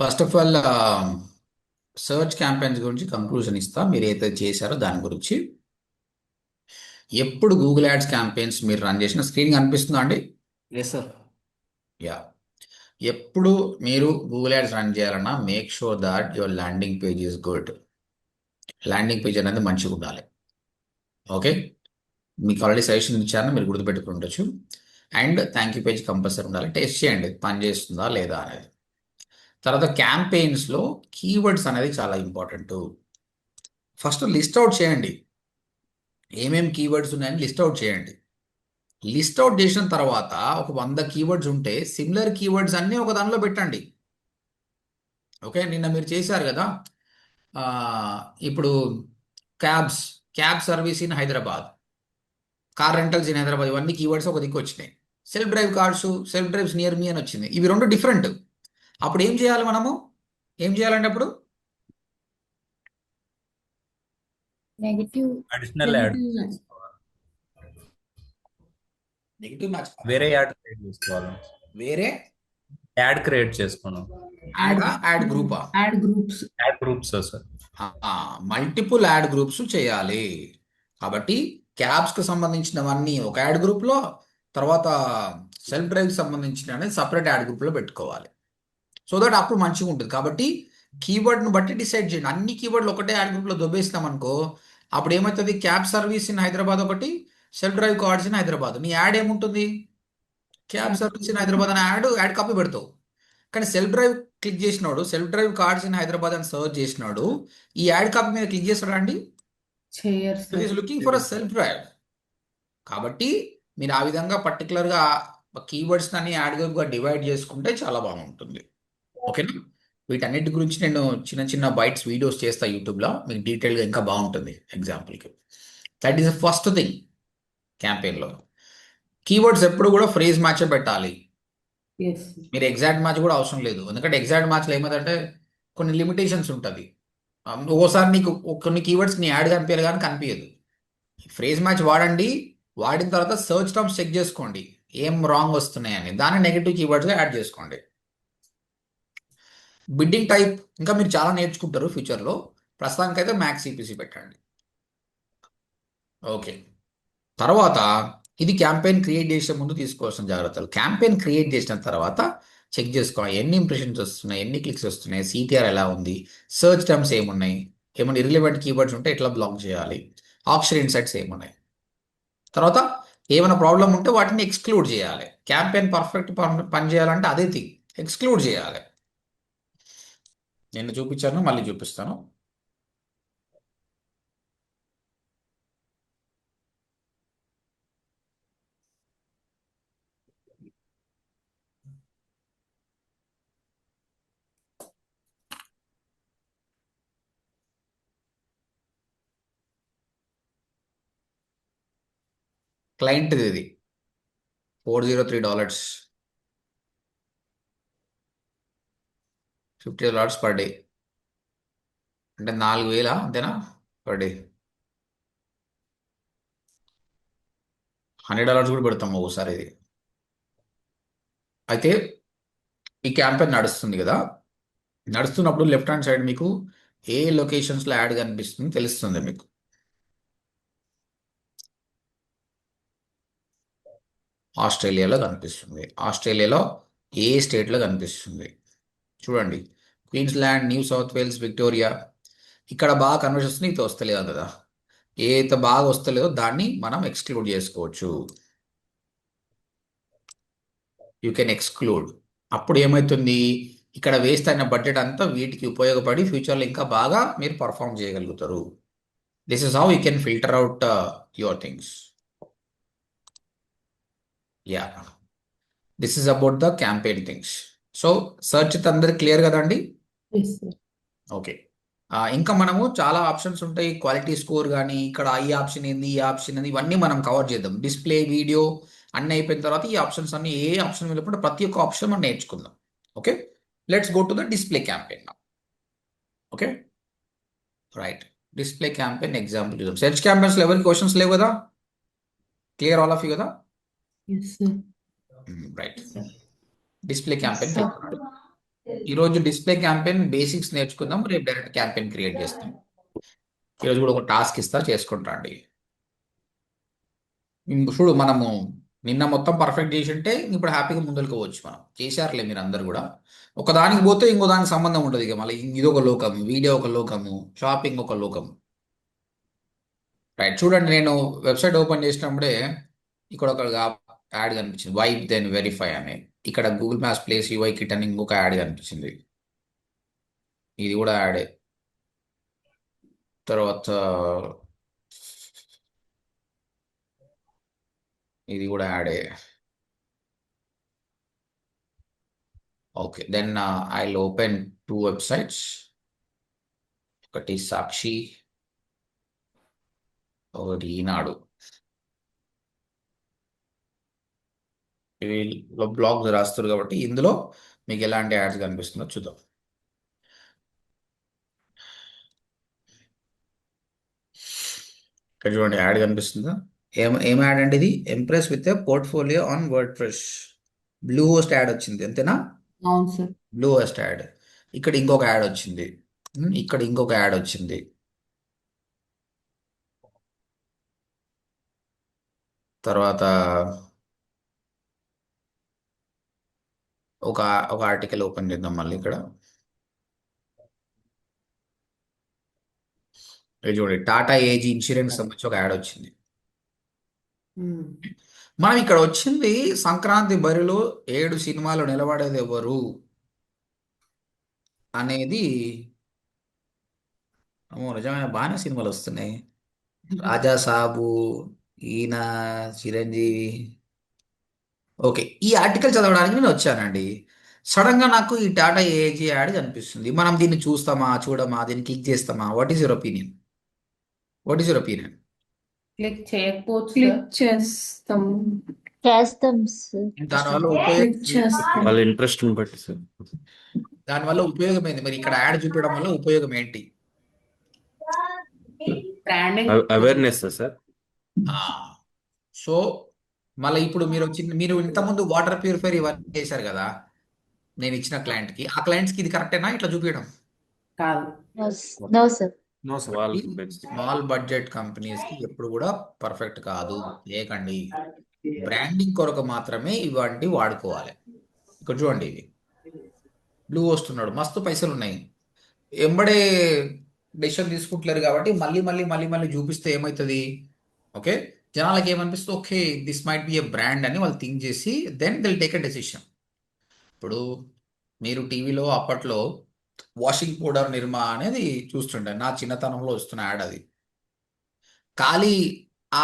First of all search campaigns గురించి conclusion ఇస్తా. మీరు ఏదైతే చేశారో దాని గురించి. ఎప్పుడు గూగుల్ యాడ్స్ క్యాంపెయిన్స్ మీరు రన్ చేసిన స్క్రీన్ కనిపిస్తుందా అండి? Yes sir. యా. ఎప్పుడు మీరు గూగుల్ యాడ్స్ రన్ చేయాలన్నా make sure that your landing page is good. Landing page అనేది మంచిగా ఉండాలి. ఓకే, మీకు ఆల్రెడీ సజెషన్ ఇచ్చారని మీరు గుర్తుపెట్టుకుని ఉండొచ్చు. And thank you page compulsory ఉండాలి. టెస్ట్ చేయండి పని చేస్తుందా లేదా అనేది. తర్వాత క్యాంపెయిన్స్లో కీవర్డ్స్ అనేది చాలా ఇంపార్టెంట్. ఫస్ట్ లిస్ట్ అవుట్ చేయండి, ఏమేమి కీవర్డ్స్ ఉన్నాయని లిస్ట్ అవుట్ చేయండి. లిస్ట్ అవుట్ చేసిన తర్వాత ఒక 100 కీవర్డ్స్ ఉంటే సిమిలర్ కీవర్డ్స్ అన్నీ ఒక దానిలో పెట్టండి. ఓకే, నిన్న మీరు చేశారు కదా. ఆ, ఇప్పుడు cabs, cab service in Hyderabad, car rentals in Hyderabad, ఇవన్నీ కీవర్డ్స్ ఒక దిక్కు వచ్చినాయి. Self drive cars, self drives near మీ అని వచ్చింది. ఇవి రెండు డిఫరెంట్. అప్పుడు ఏం చేయాలి మనము? ఏం చేయాలంటే అప్పుడు negative additional ad negative negative match, వేరే యాడ్ క్రియేట్ చేసుకోవాలి. వేరే యాడ్ క్రియేట్ చేసుకున్నాం. యాడ్ గ్రూపా? Ad groups. Ad groups sir. Multiple ad groups చేయాలి. కాబట్టి క్యాబ్స్కి సంబంధించినవన్నీ ఒక యాడ్ గ్రూప్లో, తర్వాత సెల్ఫ్ డ్రైవ్కి సంబంధించిన సపరేట్ యాడ్ గ్రూప్లో పెట్టుకోవాలి. సో దట్ అప్పుడు మంచిగా ఉంటుంది. కాబట్టి కీవర్డ్ను బట్టి డిసైడ్ చేయండి. అన్ని కీవర్డ్లు ఒకటే యాడ్ గ్రూప్లో దొబ్బేస్తాం అనుకో, అప్పుడు ఏమవుతుంది? క్యాబ్ సర్వీస్ ఇన్ హైదరాబాద్ ఒకటి, self drive cards in Hyderabad. నీ యాడ్ ఏముంటుంది? క్యాబ్ సర్వీస్ ఇన్ హైదరాబాద్ అని యాడ్ కాపీ పెడతావు. కానీ సెల్ఫ్ డ్రైవ్ క్లిక్ చేసినాడు, self drive cards in Hyderabad అని సర్చ్ చేసినాడు, ఈ యాడ్ కాపీ మీద క్లిక్ చేస్తాడా అండి? Is looking for a self drive. కాబట్టి మీరు ఆ విధంగా పర్టికులర్గా కీవర్డ్స్ అని యాడ్ గ్రూప్గా డివైడ్ చేసుకుంటే చాలా బాగుంటుంది. ఓకేనా? వీటన్నిటి గురించి నేను చిన్న చిన్న బైట్స్ వీడియోస్ చేస్తా యూట్యూబ్లో, మీకు డీటెయిల్గా ఇంకా బాగుంటుంది. ఎగ్జాంపుల్కి that is the first thing. క్యాంపెయిన్లో కీవర్డ్స్ ఎప్పుడు కూడా ఫ్రేజ్ మ్యాచ్ పెట్టాలి. మీరు ఎగ్జాక్ట్ మ్యాచ్ కూడా అవసరం లేదు, ఎందుకంటే ఎగ్జాక్ట్ మ్యాచ్లో ఏమవుతుందంటే కొన్ని లిమిటేషన్స్ ఉంటుంది. ఓసారి నీకు కొన్ని కీవర్డ్స్ నీ యాడ్ కనిపించాలి కానీ కనిపించదు. ఫ్రేజ్ మ్యాచ్ వాడండి. వాడిన తర్వాత సర్చ్ టర్మ్స్ చెక్ చేసుకోండి ఏం రాంగ్ వస్తున్నాయని, దాన్ని నెగిటివ్ కీవర్డ్స్గా యాడ్ చేసుకోండి. బిడ్డింగ్ టైప్ ఇంకా మీరు చాలా నేర్చుకుంటారు ఫ్యూచర్లో. ప్రస్తుతానికైతే మ్యాక్స్ సిపిసి పెట్టండి. ఓకే, తర్వాత ఇది క్యాంపెయిన్ క్రియేట్ చేసే ముందు తీసుకోవాల్సిన జాగ్రత్తలు. క్యాంపెయిన్ క్రియేట్ చేసిన తర్వాత చెక్ చేసుకోవాలి ఎన్ని ఇంప్రెషన్స్ వస్తున్నాయి, ఎన్ని క్లిక్స్ వస్తున్నాయి, సిటిఆర్ ఎలా ఉంది, సర్చ్ టర్మ్స్ ఏమున్నాయి, ఏమైనా ఇర్రిలెవెంట్ కీవర్డ్స్ ఉంటే ఎట్లా బ్లాక్ చేయాలి, ఆప్షన్ ఇన్సైట్స్ ఏమున్నాయి. తర్వాత ఏమైనా ప్రాబ్లం ఉంటే వాటిని ఎక్స్క్లూడ్ చేయాలి. క్యాంపెయిన్ పర్ఫెక్ట్ పని చేయాలంటే అదే థింగ్, ఎక్స్క్లూడ్ చేయాలి. నేను చూపించాను, మళ్ళీ చూపిస్తాను. క్లయింట్ ఇది $403, $50 పర్ డే, అంటే 4,000 అంతేనా పర్ డే. $100 కూడా పెడతాం ఒకసారి. ఇది అయితే ఈ క్యాంపెయిన్ నడుస్తుంది కదా, నడుస్తున్నప్పుడు లెఫ్ట్ హ్యాండ్ సైడ్ మీకు ఏ లొకేషన్స్లో యాడ్ కనిపిస్తుంది తెలుస్తుంది మీకు. ఆస్ట్రేలియాలో కనిపిస్తుంది. ఆస్ట్రేలియాలో ఏ స్టేట్లో కనిపిస్తుంది చూడండి. Queensland, New South Wales, Victoria. ఇక్కడ బాగా కన్వర్షన్ వస్తుంది, ఇది వస్తలేదు కదా. ఏదైతే బాగా వస్తలేదో దాన్ని మనం ఎక్స్క్లూడ్ చేసుకోవచ్చు. You can exclude. అప్పుడు ఏమవుతుంది? ఇక్కడ వేస్ట్ అయిన బడ్జెట్ అంతా వీటికి ఉపయోగపడి ఫ్యూచర్లో ఇంకా బాగా మీరు పర్ఫామ్ చేయగలుగుతారు. This is how you can filter out your things. Yeah, this is about the campaign things. So search అందరికి క్లియర్ కదండి? ఓకే, ఇంకా మనము చాలా ఆప్షన్స్ ఉంటాయి. క్వాలిటీ స్కోర్ కానీ, ఇక్కడ ఈ ఆప్షన్ ఏంది, ఈ ఆప్షన్ ఏంది, ఇవన్నీ మనం కవర్ చేద్దాం. డిస్ప్లే, వీడియో అన్నీ అయిపోయిన తర్వాత ఈ ఆప్షన్స్ అన్ని ఏ ఆప్షన్ వెళ్ళకుండా ప్రతి ఒక్క ఆప్షన్ మనం నేర్చుకుందాం. Okay, let's go to the display campaign. Okay right, display campaign example చూద్దాం. సెర్చ్ క్యాంపెయిన్స్లో ఎవరికి క్వశ్చన్స్ లేవు కదా? క్లియర్ ఆల్ ఆఫ్ యూ కదా? Right, display campaign sir. ఈరోజు డిస్ప్లే క్యాంపెయిన్ బేసిక్స్ నేర్చుకుందాం, రేపు డైరెక్ట్ క్యాంపెయిన్ క్రియేట్ చేస్తాం. ఈరోజు కూడా ఒక టాస్క్ ఇస్తా, చేసుకుంటాండి. చూడు, మనము నిన్న మొత్తం పర్ఫెక్ట్ చేసి ఉంటే ఇప్పుడు హ్యాపీగా ముందరికి పోవచ్చు. మనం చేశారులే మీరు అందరు కూడా. ఒక దానికి పోతే ఇంకో దానికి సంబంధం ఉంటుంది. ఇక మళ్ళీ ఇది ఒక లోకము, వీడియో ఒక లోకము, షాపింగ్ ఒక లోకము. రైట్, చూడండి, నేను వెబ్సైట్ ఓపెన్ చేసినప్పుడే ఇక్కడ ఒక యాడ్ కనిపించింది, వైప్ దెన్ వెరిఫై అని. ఇక్కడ Google maps place UI kit అని ఇంకొక యాడ్ కనిపించింది. ఇది కూడా యాడే. తర్వాత ఇది కూడా యాడే. Okay, then I open 2 websites. ఒకటి సాక్షి, ఒకటి ఈనాడు. ఇవి బ్లాగ్స్ రాస్తారు కాబట్టి ఇందులో మీకు ఎలాంటి యాడ్స్ కనిపిస్తుందో చూద్దాం. ఇక్కడ చూడండి, యాడ్ కనిపిస్తుందా? ఏం యాడ్ అండి ఇది? Impress with a portfolio on word press. Blue host add వచ్చింది, అంతేనా? అవును సార్. Blue host add. ఇక్కడ ఇంకొక యాడ్ వచ్చింది. ఇక్కడ ఇంకొక యాడ్ వచ్చింది. తర్వాత ఒక ఒక ఆర్టికల్ ఓపెన్ చేద్దాం మళ్ళీ. ఇక్కడ ఇది చూడండి, టాటా ఏజీ ఇన్సూరెన్స్ సంబంధించి ఒక యాడ్ వచ్చింది. మనం ఇక్కడ వచ్చింది సంక్రాంతి బరిలో 7 సినిమాలు నిలబడేది ఎవరు అనేది. అమ్మో, నిజమైన బాగానే సినిమాలు వస్తున్నాయి. రాజా సాబు, ఈయన, చిరంజీవి. ఓకే, ఈ ఆర్టికల్ చదవడానికి నేను వచ్చానండి. సడన్ గా నాకు ఈ టాటా ఏజీ యాడ్ కనిపిస్తుంది. మనం దీన్ని చూస్తామా, చూడమా, దీన్ని క్లిక్ చేస్తామా? What is your opinion? What is your opinion? Click చేయకపోవచ్చు క్లిక్ సార్. చేస్తాం. చేస్తాం సార్. దానివల్ల క్లిక్ చేస్తాం. వాళ్ళ ఇంట్రెస్ట్ బట్టి సార్. దానివల్ల ఉపయోగం ఏంది? మరి ఇక్కడ యాడ్ చూపించడం వల్ల ఉపయోగం ఏంటి? Branding awareness sir. సో మళ్ళీ ఇప్పుడు మీరు ఇంతకుముందు వాటర్ ప్యూరిఫైర్ ఇవన్నీ చేశారు కదా, నేను ఇచ్చిన క్లయింట్కి. ఆ క్లయింట్స్కి ఇది కరెక్టేనా ఇట్లా చూపించడం? కాదు. No sir. స్మాల్ బడ్జెట్ కంపెనీస్కి ఎప్పుడు కూడా పర్ఫెక్ట్ కాదు. చేయకండి. బ్రాండింగ్ కొరకు మాత్రమే ఇవంటి వాడుకోవాలి. ఇక్కడ చూడండి, ఇది బ్లూ వస్తున్నాడు, మస్తు పైసలు ఉన్నాయి, ఎంబడే డెసిషన్ తీసుకుంటలేరు కాబట్టి మళ్ళీ మళ్ళీ మళ్ళీ మళ్ళీ చూపిస్తే ఏమవుతుంది? ఓకే, జనాలకి ఏమనిపిస్తుంది? Okay, this might be a brand అని వాళ్ళు థింక్ చేసి then they'll take a decision. ఇప్పుడు మీరు టీవీలో అప్పట్లో వాషింగ్ పౌడర్ నిర్మా అనేది చూస్తుండే, నా చిన్నతనంలో వస్తున్న యాడ్ అది. ఖాళీ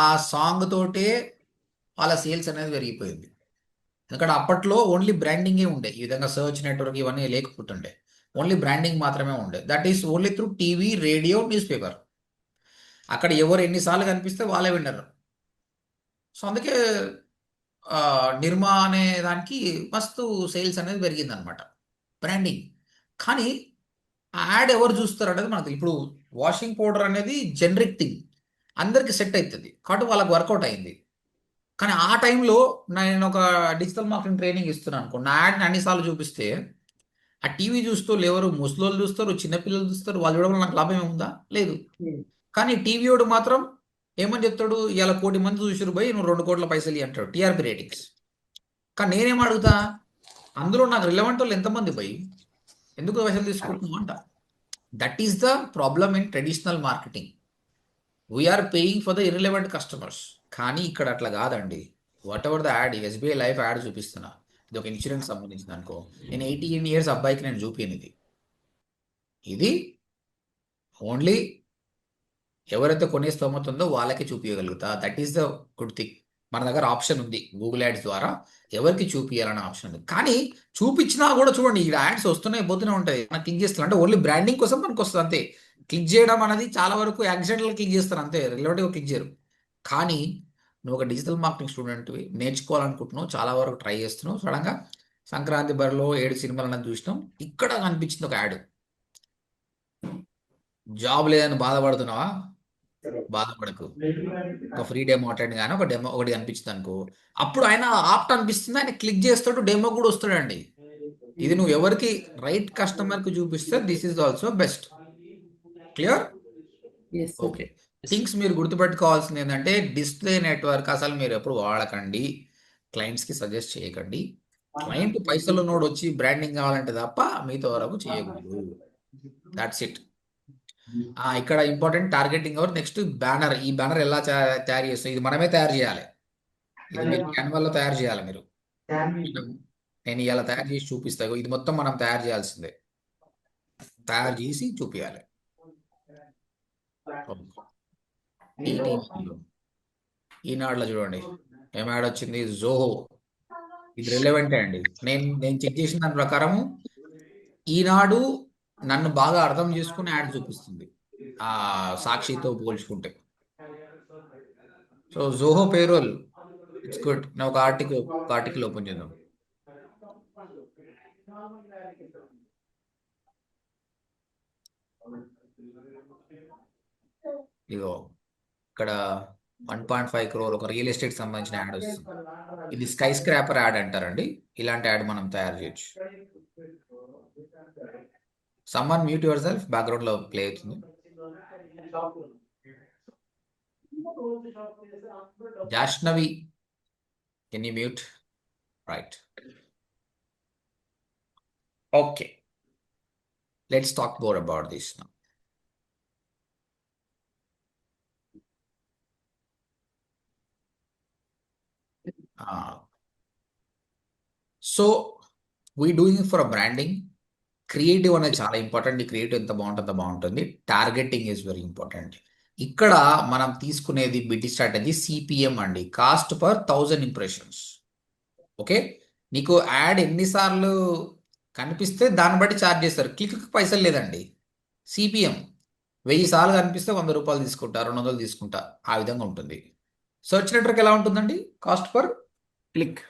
ఆ సాంగ్ తోటే వాళ్ళ సేల్స్ అనేది పెరిగిపోయింది. ఎందుకంటే అప్పట్లో ఓన్లీ బ్రాండింగే ఉండే, ఈ విధంగా సర్చ్ నెట్వర్క్ ఇవన్నీ లేకపోతుండే. ఓన్లీ బ్రాండింగ్ మాత్రమే ఉండే. That is only through TV, radio, news paper. అక్కడ ఎవరు ఎన్నిసార్లు కనిపిస్తే వాళ్ళే విన్నరు. సో అందుకే నిర్మా అనే దానికి మస్తు సేల్స్ అనేది పెరిగింది అనమాట, బ్రాండింగ్. కానీ ఆ యాడ్ ఎవరు చూస్తారు అనేది మనకు ఇప్పుడు వాషింగ్ పౌడర్ అనేది జనరిక్ థింగ్, అందరికి సెట్ అవుతుంది కాబట్టి వాళ్ళకి వర్కౌట్ అయింది. కానీ ఆ టైంలో నేను ఒక డిజిటల్ మార్కెటింగ్ ట్రైనింగ్ ఇస్తున్నాను అనుకో, నా యాడ్ని అన్నిసార్లు చూపిస్తే ఆ టీవీ చూస్తూ ఎవరు ముసలోళ్ళు చూస్తారు, చిన్నపిల్లలు చూస్తారు, వాళ్ళు చూడడం వల్ల నాకు లాభం ఏముందా? లేదు. కానీ టీవీ వాడు మాత్రం ఏమని చెప్తాడు? ఇలా 1 కోటి మంది చూసారు పోయి, నువ్వు 2 కోట్ల పైసలు ఇయ్యి అంటాడు, టీఆర్పీ రేటింగ్స్. కానీ నేనేం అడుగుతా, అందులో నాకు రిలవెంట్ వాళ్ళు ఎంతమంది పోయి ఎందుకు పైసలు తీసుకుంటున్నావు అంట. That is the problem in traditional marketing. We are paying for the irrelevant customers. కానీ ఇక్కడ అట్లా కాదండి. Whatever the ad, SBI life ad చూపిస్తున్నా, ఇది ఒక ఇన్సూరెన్స్ సంబంధించింది అనుకో, నేను 18 ఇయర్స్ అబ్బాయికి నేను చూపించను. ఇది ఓన్లీ ఎవరైతే కొనే స్తోమత ఉందో వాళ్ళకి చూపించగలుగుతా. That is the good thing. మన దగ్గర ఆప్షన్ ఉంది, గూగుల్ యాడ్స్ ద్వారా ఎవరికి చూపించాలనే ఆప్షన్ ఉంది. కానీ చూపించినా కూడా చూడండి, ఈ యాడ్స్ వస్తున్నాయి పోతూనే ఉంటాయి. మనం క్లిక్ చేస్తాం అంటే ఓన్లీ బ్రాండింగ్ కోసం మనకు వస్తుంది అంతే. క్లిక్ చేయడం అనేది చాలా వరకు యాక్సిడెంటల్ క్లిక్ చేస్తారు అంతే, రిలేటివ్గా క్లిక్ చేయరు. కానీ నువ్వు ఒక డిజిటల్ మార్కెటింగ్ స్టూడెంట్వి, నేర్చుకోవాలనుకుంటున్నావు, చాలా వరకు ట్రై చేస్తున్నావు. సడన్గా సంక్రాంతి బరిలో 7 సినిమాలు అనేది చూసినాం, ఇక్కడ కనిపించింది ఒక యాడ్. జాబ్ లేదని బాధపడుతున్నావా? బాధపడకు. ఒక ఫ్రీ డెమో అటెండ్ కానీ ఒక డెమో ఒకటి కనిపించింది అనుకో, అప్పుడు ఆయన ఆప్ట్ అనిపిస్తుంది, ఆయన క్లిక్ చేస్తాడు, డెమో కూడా వస్తాడండి. ఇది నువ్వు ఎవరికి రైట్ కస్టమర్కి చూపిస్తే this is also best. Clear? Yes sir. Okay. Things మీరు గుర్తుపెట్టుకోవాల్సింది ఏంటంటే డిస్ప్లే నెట్వర్క్ అసలు మీరు ఎప్పుడు వాడకండి, క్లయింట్స్కి సజెస్ట్ చేయకండి. క్లయింట్ పైసలు నోడు వచ్చి బ్రాండింగ్ కావాలంటే తప్ప మీతో వరకు చేయకూడదు. That's it. ఇక్కడ important targeting our. Next banner. ఈ బ్యానర్ ఎలా తయారు చేస్తాం? ఇది మనమే తయారు చేయాలి. ఇది మీరు క్యాన్వాలో తయారు చేయాలి. మీరు నేను ఇలా తయారు చేసి చూపిస్తాను. ఇది మొత్తం మనం తయారు చేయాల్సిందే, తయారు చేసి చూపించాలి. ఈనాడులో చూడండి ఏం యాడ్ వచ్చింది, జోహో. ఇది రిలవెంటే అండి. నేను చెక్ చేసిన దాని ప్రకారము ఈనాడు నన్ను బాగా అర్థం చేసుకుని యాడ్ చూపిస్తుంది ఆ సాక్షితో పోల్చుకుంటే. So Zoho payroll it's good. నేను ఒక ఆర్టికల్ ఓపెన్ చేద్దాం. ఇగో ఇక్కడ 1.5 crore ఒక రియల్ ఎస్టేట్ సంబంధించిన యాడ్ వస్తుంది. ఇది స్కై స్క్రాపర్ యాడ్ అంటారండి. ఇలాంటి యాడ్ మనం తయారు చేయొచ్చు. Someone mute yourself, background లో ప్లే అవుతుంది. Jashnavi, can you mute? Right. Okay, let's talk more about this now. So we doing for a branding. Creative అనేది చాలా ఇంపార్టెంట్. ఈ క్రియేటివ్ ఎంత బాగుంటుందో బాగుంటుంది. Targeting is very important. ఇక్కడ మనం తీసుకునేది బిటి స్ట్రాటజీ సిపిఎం అండి, కాస్ట్ పర్ 1000 ఇంప్రెషన్స్. ఓకే, నీకు యాడ్ ఎన్నిసార్లు కనిపిస్తే దాన్ని బట్టి ఛార్జ్ చేస్తారు. క్లిక్ పైసలు లేదండి. సిపిఎం 1000 సార్లు కనిపిస్తే 100 రూపాయలు తీసుకుంటా, 200 తీసుకుంటా, ఆ విధంగా ఉంటుంది. సెర్చ్ నెట్వర్క్ ఎలా ఉంటుందండి? Cost per click.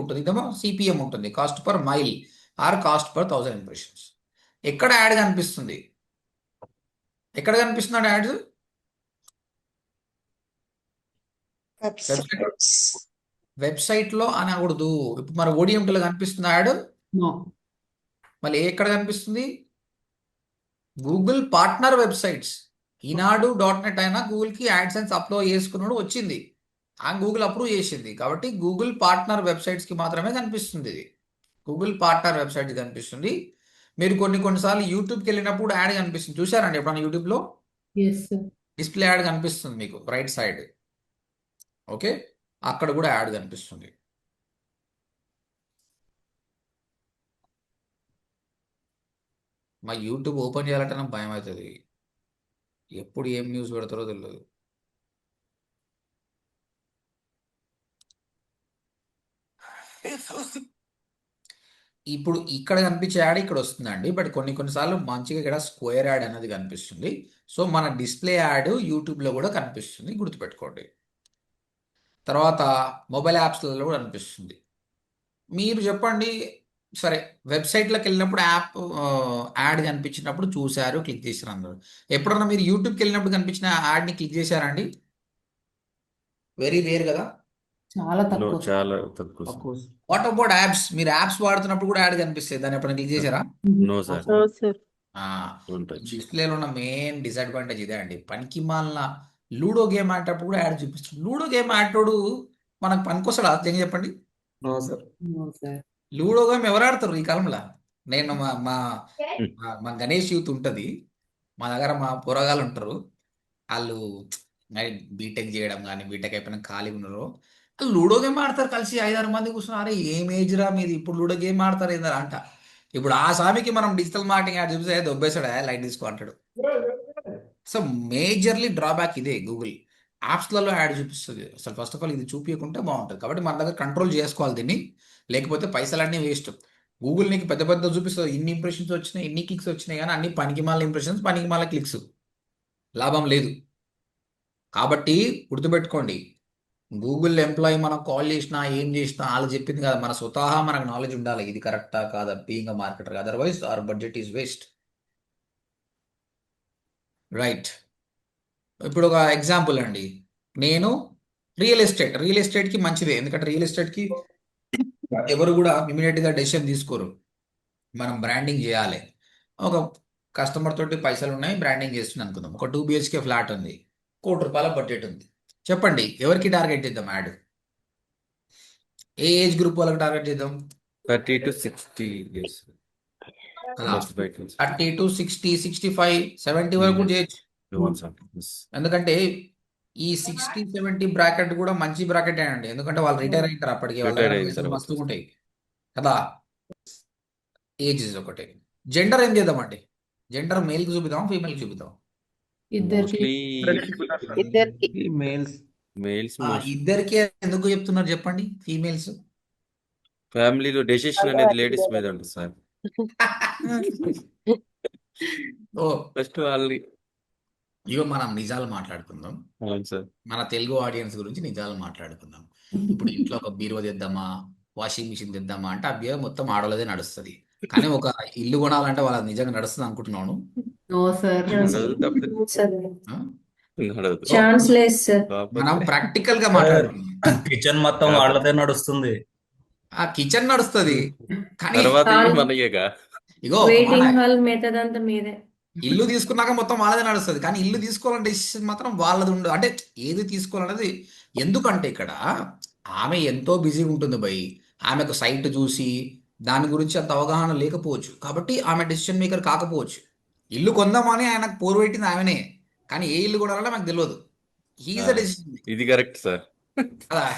ఉంటుంది. ఇదేమో సిపిఎం ఉంటుంది, cost per mile or cost per 1000 impressions. ఎక్కడ యాడ్ కనిపిస్తుంది? ఎక్కడ కనిపిస్తున్నాడు యాడ్స్? వెబ్సైట్ లో అనకూడదు. ఇప్పుడు మరి ఓడిఎంటీలో కనిపిస్తుంది యాడ్. నో. మళ్ళీ ఎక్కడ కనిపిస్తుంది? Google partner websites. Eenadu .net అయినా గూగుల్కి యాడ్సెన్స్ అప్లోడ్ చేసుకున్నాడు వచ్చింది, ఆ గూగుల్ అప్రూవ్ చేసింది. కాబట్టి గూగుల్ పార్ట్నర్ వెబ్సైట్స్కి మాత్రమే కనిపిస్తుంది. ఇది గూగుల్ పార్ట్నర్ వెబ్సైట్ కనిపిస్తుంది. మీరు కొన్నిసార్లు యూట్యూబ్కి వెళ్ళినప్పుడు యాడ్ కనిపిస్తుంది. చూసారండి ఎప్పుడన్నా యూట్యూబ్లో? Yes sir. డిస్ప్లే యాడ్ కనిపిస్తుంది మీకు రైట్ సైడ్. ఓకే, అక్కడ కూడా యాడ్ కనిపిస్తుంది. మా యూట్యూబ్ ఓపెన్ చేయాలంటే నాకు భయం అవుతుంది. ఎప్పుడు ఏం న్యూస్ పెడతారో తెలియదు. ఇప్పుడు ఇక్కడ కనిపించే యాడ్ ఇక్కడ వస్తుందండి. బట్ కొన్నిసార్లు మంచిగా ఇక్కడ స్క్వేర్ యాడ్ అనేది కనిపిస్తుంది. సో మన డిస్ప్లే యాడ్ యూట్యూబ్లో కూడా కనిపిస్తుంది, గుర్తుపెట్టుకోండి. తర్వాత మొబైల్ యాప్స్లలో కూడా కనిపిస్తుంది. మీరు చెప్పండి, సరే వెబ్సైట్లోకి వెళ్ళినప్పుడు యాడ్ కనిపించినప్పుడు చూశారు, క్లిక్ చేశారు అందరూ. ఎప్పుడన్నా మీరు యూట్యూబ్కి వెళ్ళినప్పుడు కనిపించిన యాడ్ని క్లిక్ చేశారండి? వెరీ రేర్ కదా. చాలా నో, తక్కువ సార్. చాలా తక్కువ సార్. తక్కువ. What about apps? మీరు యాప్స్ వాడుతున్నప్పుడు కూడా యాడ్ కనిపిస్తుంది, దాన్ని ఎప్పుడైనా క్లిక్ చేశారా? No sir. No, sir. Don't touch. డిస్ప్లేలో ఉన్న మెయిన్ డిసడ్వాంటేజ్ ఇదే అండి. పనికి మాలిన లూడో గేమ్ ఆడేటప్పుడు కూడా యాడ్ చూపిస్తుంది. లూడో గేమ్ ఆడేటోడు మనకు పనికొస్తాడు అర్థం చెప్పండి. No, sir. No sir. Ludo game ఎవరు ఆడతారు ఈ కాలంలో? నేను మా మా మా గణేష్ యూత్ ఉంటుంది, మా దగ్గర మా పోరగాళ్ళు ఉంటారు. వాళ్ళు బీటెక్ చేయడం కానీ బీటెక్ అయిపోయినా ఖాళీ ఉన్నారు, వాళ్ళు లూడో గేమ్ ఆడతారు కలిసి 5-6 మంది కూర్చున్నారు. అరే ఏం ఏజ్ రా మీది, ఇప్పుడు లూడో గేమ్ ఆడతారు ఏందా అంట. ఇప్పుడు ఆ స్వామికి మనం డిజిటల్ మార్కెటింగ్ యాడ్ చూపిస్తే దొబ్బేశాడు, లైట్ తీసుకో అంటాడు. సో మేజర్లీ డ్రాబ్యాక్ ఇదే. గూగుల్ యాప్స్లలో యాడ్ చూపిస్తుంది. అసలు ఫస్ట్ ఆఫ్ ఆల్ ఇది చూపించకుంటే బాగుంటుంది. కాబట్టి మన దగ్గర కంట్రోల్ చేసుకోవాలి దీన్ని, లేకపోతే పైసలన్నీ వేస్ట్. గూగుల్ నీకు పెద్ద పెద్ద చూపిస్తుంది, ఇన్ని ఇంప్రెషన్స్ వచ్చినాయి, ఇన్ని క్లిక్స్ వచ్చినాయి, కానీ అన్ని పనికి మాల ఇంప్రెషన్స్, పనికి మాల క్లిక్స్, లాభం లేదు. కాబట్టి గుర్తుపెట్టుకోండి, గూగుల్ ఎంప్లాయీ మనం కాల్ చేసినా ఏం చేసినా వాళ్ళు చెప్పింది కదా, మన స్వతహా మనకు నాలెడ్జ్ ఉండాలి, ఇది కరెక్టా కాదా, being a marketer. Otherwise hour budget is waste. Right. ఇప్పుడు ఒక ఎగ్జాంపుల్ అండి, నేను రియల్ ఎస్టేట్కి మంచిదే, ఎందుకంటే రియల్ ఎస్టేట్కి ఎవరు కూడా ఇమీడియట్గా డెసిషన్ తీసుకోరు. మనం బ్రాండింగ్ చేయాలి. ఒక కస్టమర్ తోటి పైసలు ఉన్నాయి, బ్రాండింగ్ చేస్తుంది అనుకుందాం. ఒక 2 BHK ఫ్లాట్ ఉంది, ₹1 కోటి బడ్జెట్ ఉంది. చెప్పండి, ఎవరికి టార్గెట్ చేద్దాం యాడ్? ఏ ఏజ్ గ్రూప్ వాళ్ళకి టార్గెట్ చేద్దాం? 30 to 60 years. కదా, 35 years. 30 to 60, 65, 70 వరకు కూడా చేయొచ్చు. Human sample. Yes. ఎందుకంటే ఈ 60-70 బ్రాకెట్ కూడా మంచి బ్రాకెట్ అండి, ఎందుకంటే వాళ్ళు రిటైర్ అవుతారు అప్పటికి, వాళ్ళ Retired దగ్గర అయిన పైసలు తర్వాత మస్తుగా ఉంటాయి కదా. ఏజ్ ఇస్ ఒకటి. జెండర్ ఏం చేద్దామండి? జెండర్ మేల్కి చూపిద్దాం, ఫీమేల్కి చూపిద్దాం? ఇద్దరికి Mostly ఇద్దరికి males most. ఇద్దరికే ఎందుకు చెప్తున్నారు చెప్పండి, ఫీమేల్స్? ఫ్యామిలీలో డెసిషన్ అనేది లేడీస్ మీద ఉంటుంది సార్. ఓ, ఫస్ట్ వాళ్ళని. ఇగో మనం నిజాలు మాట్లాడుకుందాం. అవును సార్. మన తెలుగు ఆడియన్స్ గురించి నిజాలు మాట్లాడుకుందాం. ఇప్పుడు ఇంట్లో ఒక బీరువా తెద్దామా, వాషింగ్ మిషన్ తెద్దామా అంటే అభ్య మొత్తం ఆడవాళ్ళదే నడుస్తుంది. కానీ ఒక ఇల్లు కొనాలంటే వాళ్ళది నిజంగా నడుస్తుంది అనుకుంటున్నాను. No sir. నడవదు తప్పదు. ఆ? నడవదు. ఛాన్స్ లేదు సార్. మనం కాకపోతే ప్రాక్టికల్ గా మాట్లాడుకుందాం. కిచెన్ మొత్తం వాళ్ళదే నడుస్తుంది. ఆ కిచెన్ నడుస్తుంది, కానీ తర్వాత కాదు. మనయ్యగా. ఇగో ఒక మాట, వెయిటింగ్ హాల్ మెథడ్ అంతా మీదే. ఇల్లు తీసుకున్నాక మొత్తం వాళ్ళదే నడుస్తుంది, కానీ ఇల్లు తీసుకోవాలంటే డెసిషన్ మాత్రం వాళ్ళది ఉండదు. అంటే ఏది తీసుకోవాలనేది, ఎందుకంటే ఇక్కడ ఆమె ఎంతో బిజీ ఉంటుంది భయ్, ఆమెకు సైట్ చూసి దాని గురించి అంత అవగాహన లేకపోవచ్చు, కాబట్టి ఆమె డెసిషన్ మేకర్ కాకపోవచ్చు. ఇల్లు కొందామని ఆయనకు పోరు పెట్టింది ఆమెనే, కానీ ఏ ఇల్లు కొనాలో నాకు తెలియదు. హీఈస్ ద డెసిషన్ ఇది కరెక్ట్ సార్. కదా.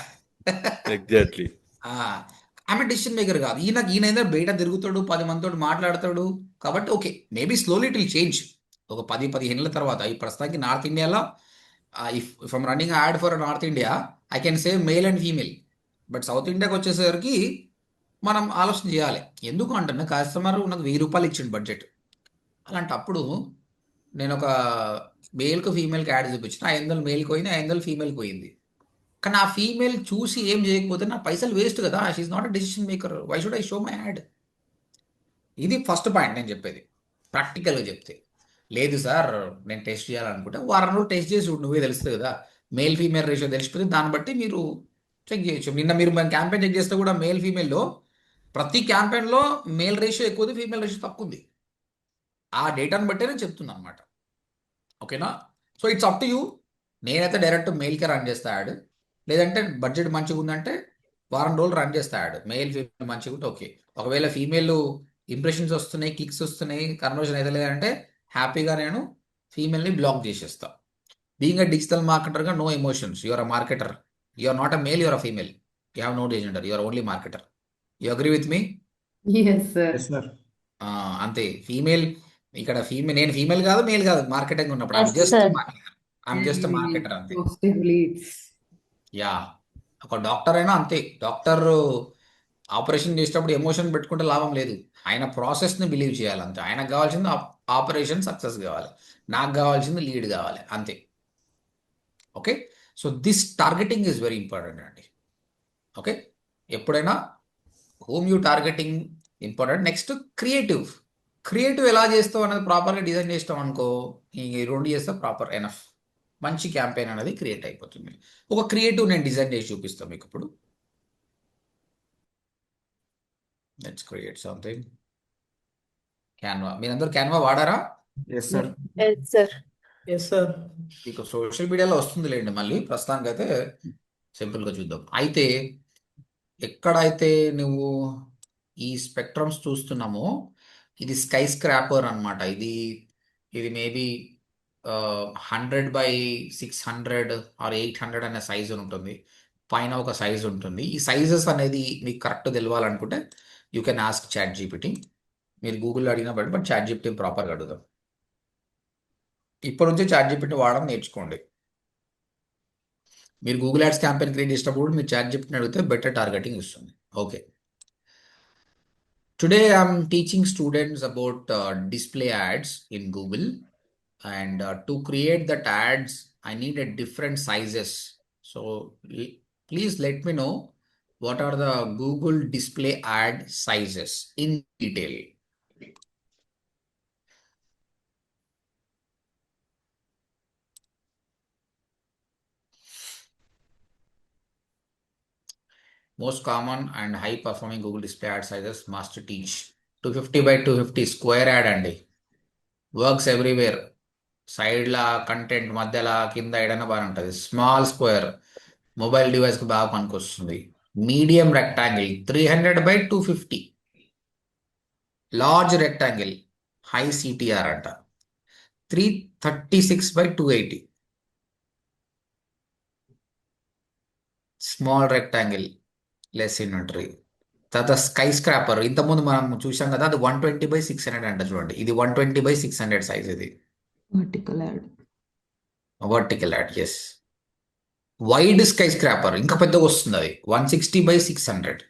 ఎగ్జాక్ట్లీ. ఆ, ఆమె డెసిషన్ మేకర్ కాదు. ఈయన ఏదో బయట తిరుగుతాడు, 10 మందితో మాట్లాడతాడు, కాబట్టి okay, maybe slowly it will change. ఒక 10-15 తర్వాత. ఈ ప్రస్తుతానికి నార్త్ ఇండియాలో if I'm running add for north India, I can say male and female. But south ఇండియాకి వచ్చేసరికి మనం ఆలోచన చేయాలి. ఎందుకు అంటే కస్టమర్ నాకు ₹1000 ఇచ్చిండు బడ్జెట్, అలాంటప్పుడు నేను ఒక మేల్కి ఫీమేల్కి యాడ్ చూపించిన, 500 మేల్కి పోయింది, 500 ఫీమేల్కి పోయింది. కానీ ఆ ఫీమేల్ చూసి ఏం చేయకపోతే నా పైసలు వేస్ట్ కదా. She's not a decision maker, why should I show my ad? ఇది ఫస్ట్ పాయింట్ నేను చెప్పేది. ప్రాక్టికల్గా చెప్తే, లేదు సార్ నేను టెస్ట్ చేయాలనుకుంటే వారం రోజులు టెస్ట్ చేసి చూడు, నువ్వే తెలుస్తుంది కదా. మేల్ ఫీమేల్ రేషియో తెలిసిపోతే దాన్ని బట్టి మీరు చెక్ చేయొచ్చు. నిన్న మీరు మన క్యాంపెయిన్ చెక్ చేస్తే కూడా మేల్ ఫీమేల్లో ప్రతి క్యాంపెయిన్లో మేల్ రేషియో ఎక్కువ ఉంది, ఫీమేల్ రేషియో తక్కువ ఉంది. ఆ డేటాను బట్టే నేను చెప్తున్నాను అనమాట. ఓకేనా? So it's up to you. నేనైతే డైరెక్ట్ మెయిల్కే రన్ చేస్తా యాడ్, లేదంటే బడ్జెట్ మంచిగా ఉందంటే వారం రోజులు రన్ చేస్తా యాడ్. మెయిల్ ఫీమేల్ మంచిగా ఉంటే ఓకే. ఒకవేళ ఫీమేల్ ఇంప్రెషన్స్ వస్తున్నాయి, క్లిక్స్ వస్తున్నాయి, కన్వర్షన్ అయితే లేదంటే హ్యాపీగా నేను ఫీమేల్ని బ్లాక్ చేసేస్తా. బీయింగ్ అ డిజిటల్ మార్కెటర్గా no emotions. You're a marketer, you're not a male, you're a female, you have no gender, you're only marketer. You agree with me? Yes sir. అంతే. Female ఇక్కడ female, నేను female కాదు, male కాదు, marketing ఉన్నప్పుడు I'm Yes, just sir. Marketer, I'm just marketer అంతే. Positive leads. Yeah, ఒక doctor అయినా అంతే. డాక్టర్ ఆపరేషన్ చేసేటప్పుడు ఎమోషన్ పెట్టుకుంటే లాభం లేదు, ఆయన ప్రాసెస్ని బిలీవ్ చేయాలి అంతే. ఆయనకు కావాల్సింది ఆపరేషన్ సక్సెస్ కావాలి, నాకు కావాల్సింది లీడ్ కావాలి అంతే. Okay, so this targeting is very important అండి. ఓకే, ఎప్పుడైనా home you targeting important. Next creative ఎలా చేస్తావు అనేది ప్రాపర్గా డిజైన్ చేస్తాం అనుకో, ఈ రెండు చేస్తే ప్రాపర్ ఎనఫ్, మంచి క్యాంపెయిన్ అనేది క్రియేట్ అయిపోతుంది. ఒక క్రియేటివ్ నేను డిజైన్ చేసి చూపిస్తాను మీకు ఇప్పుడు. Let's create something. క్యాన్వా, మీరందరూ క్యాన్వా వాడారా? Yes sir. Yes sir. మీకు సోషల్ మీడియాలో వస్తుంది లేండి, మళ్ళీ ప్రస్తుతానికి అయితే సింపుల్గా చూద్దాం. అయితే ఎక్కడైతే నువ్వు ఈ స్పెక్ట్రమ్స్ చూస్తున్నామో, ఇది స్కై స్క్రాపర్ అనమాట. ఇది మేబీ 100x600 ఆర్ 800 అనే సైజ్ ఉంటుంది, పైన ఒక సైజ్ ఉంటుంది. ఈ సైజెస్ అనేది మీకు కరెక్ట్ తెలవాలనుకుంటే you can ask ChatGPT. మీరు గూగుల్లో అడిగినా బట్ చాట్ జీపీటీ ప్రాపర్గా అడుగుదాం. ఇప్పటి నుంచి చాట్ జీపీటీ వాడడం నేర్చుకోండి. మీరు గూగుల్ యాడ్స్ క్యాంపెయిన్ క్రియేట్ చేసినప్పుడు మీరు చాట్ జీపీటీని అడిగితే బెటర్ టార్గెటింగ్ ఇస్తుంది. Okay, today I'm teaching students about display ads in Google, and to create that ads I need a different sizes. So please let me know what are the Google display ad sizes in detail. Most common and high performing Google display ad sizes must teach 250 by 250 square ad అండి. Works everywhere. సైడ్లా content మధ్యలో కింద ఎడన బాగా ఉంటుంది. Small square mobile డివైస్కి బాగా పనికొస్తుంది. Medium rectangle 300 by 250. Large rectangle high CTR అంట 336 by 280. Small rectangle less inventory. తర్వాత స్కై స్క్రాపర్ ఇంతకుముందు మనం చూసాం కదా, అది 120 by 600 అంట. చూడండి, ఇది 120 by 600 సైజ్. ఇది vertical ad. Vertical ad. Yes. Wide skyscraper ఇంకా పెద్దగా వస్తుంది, అది 160 by 600.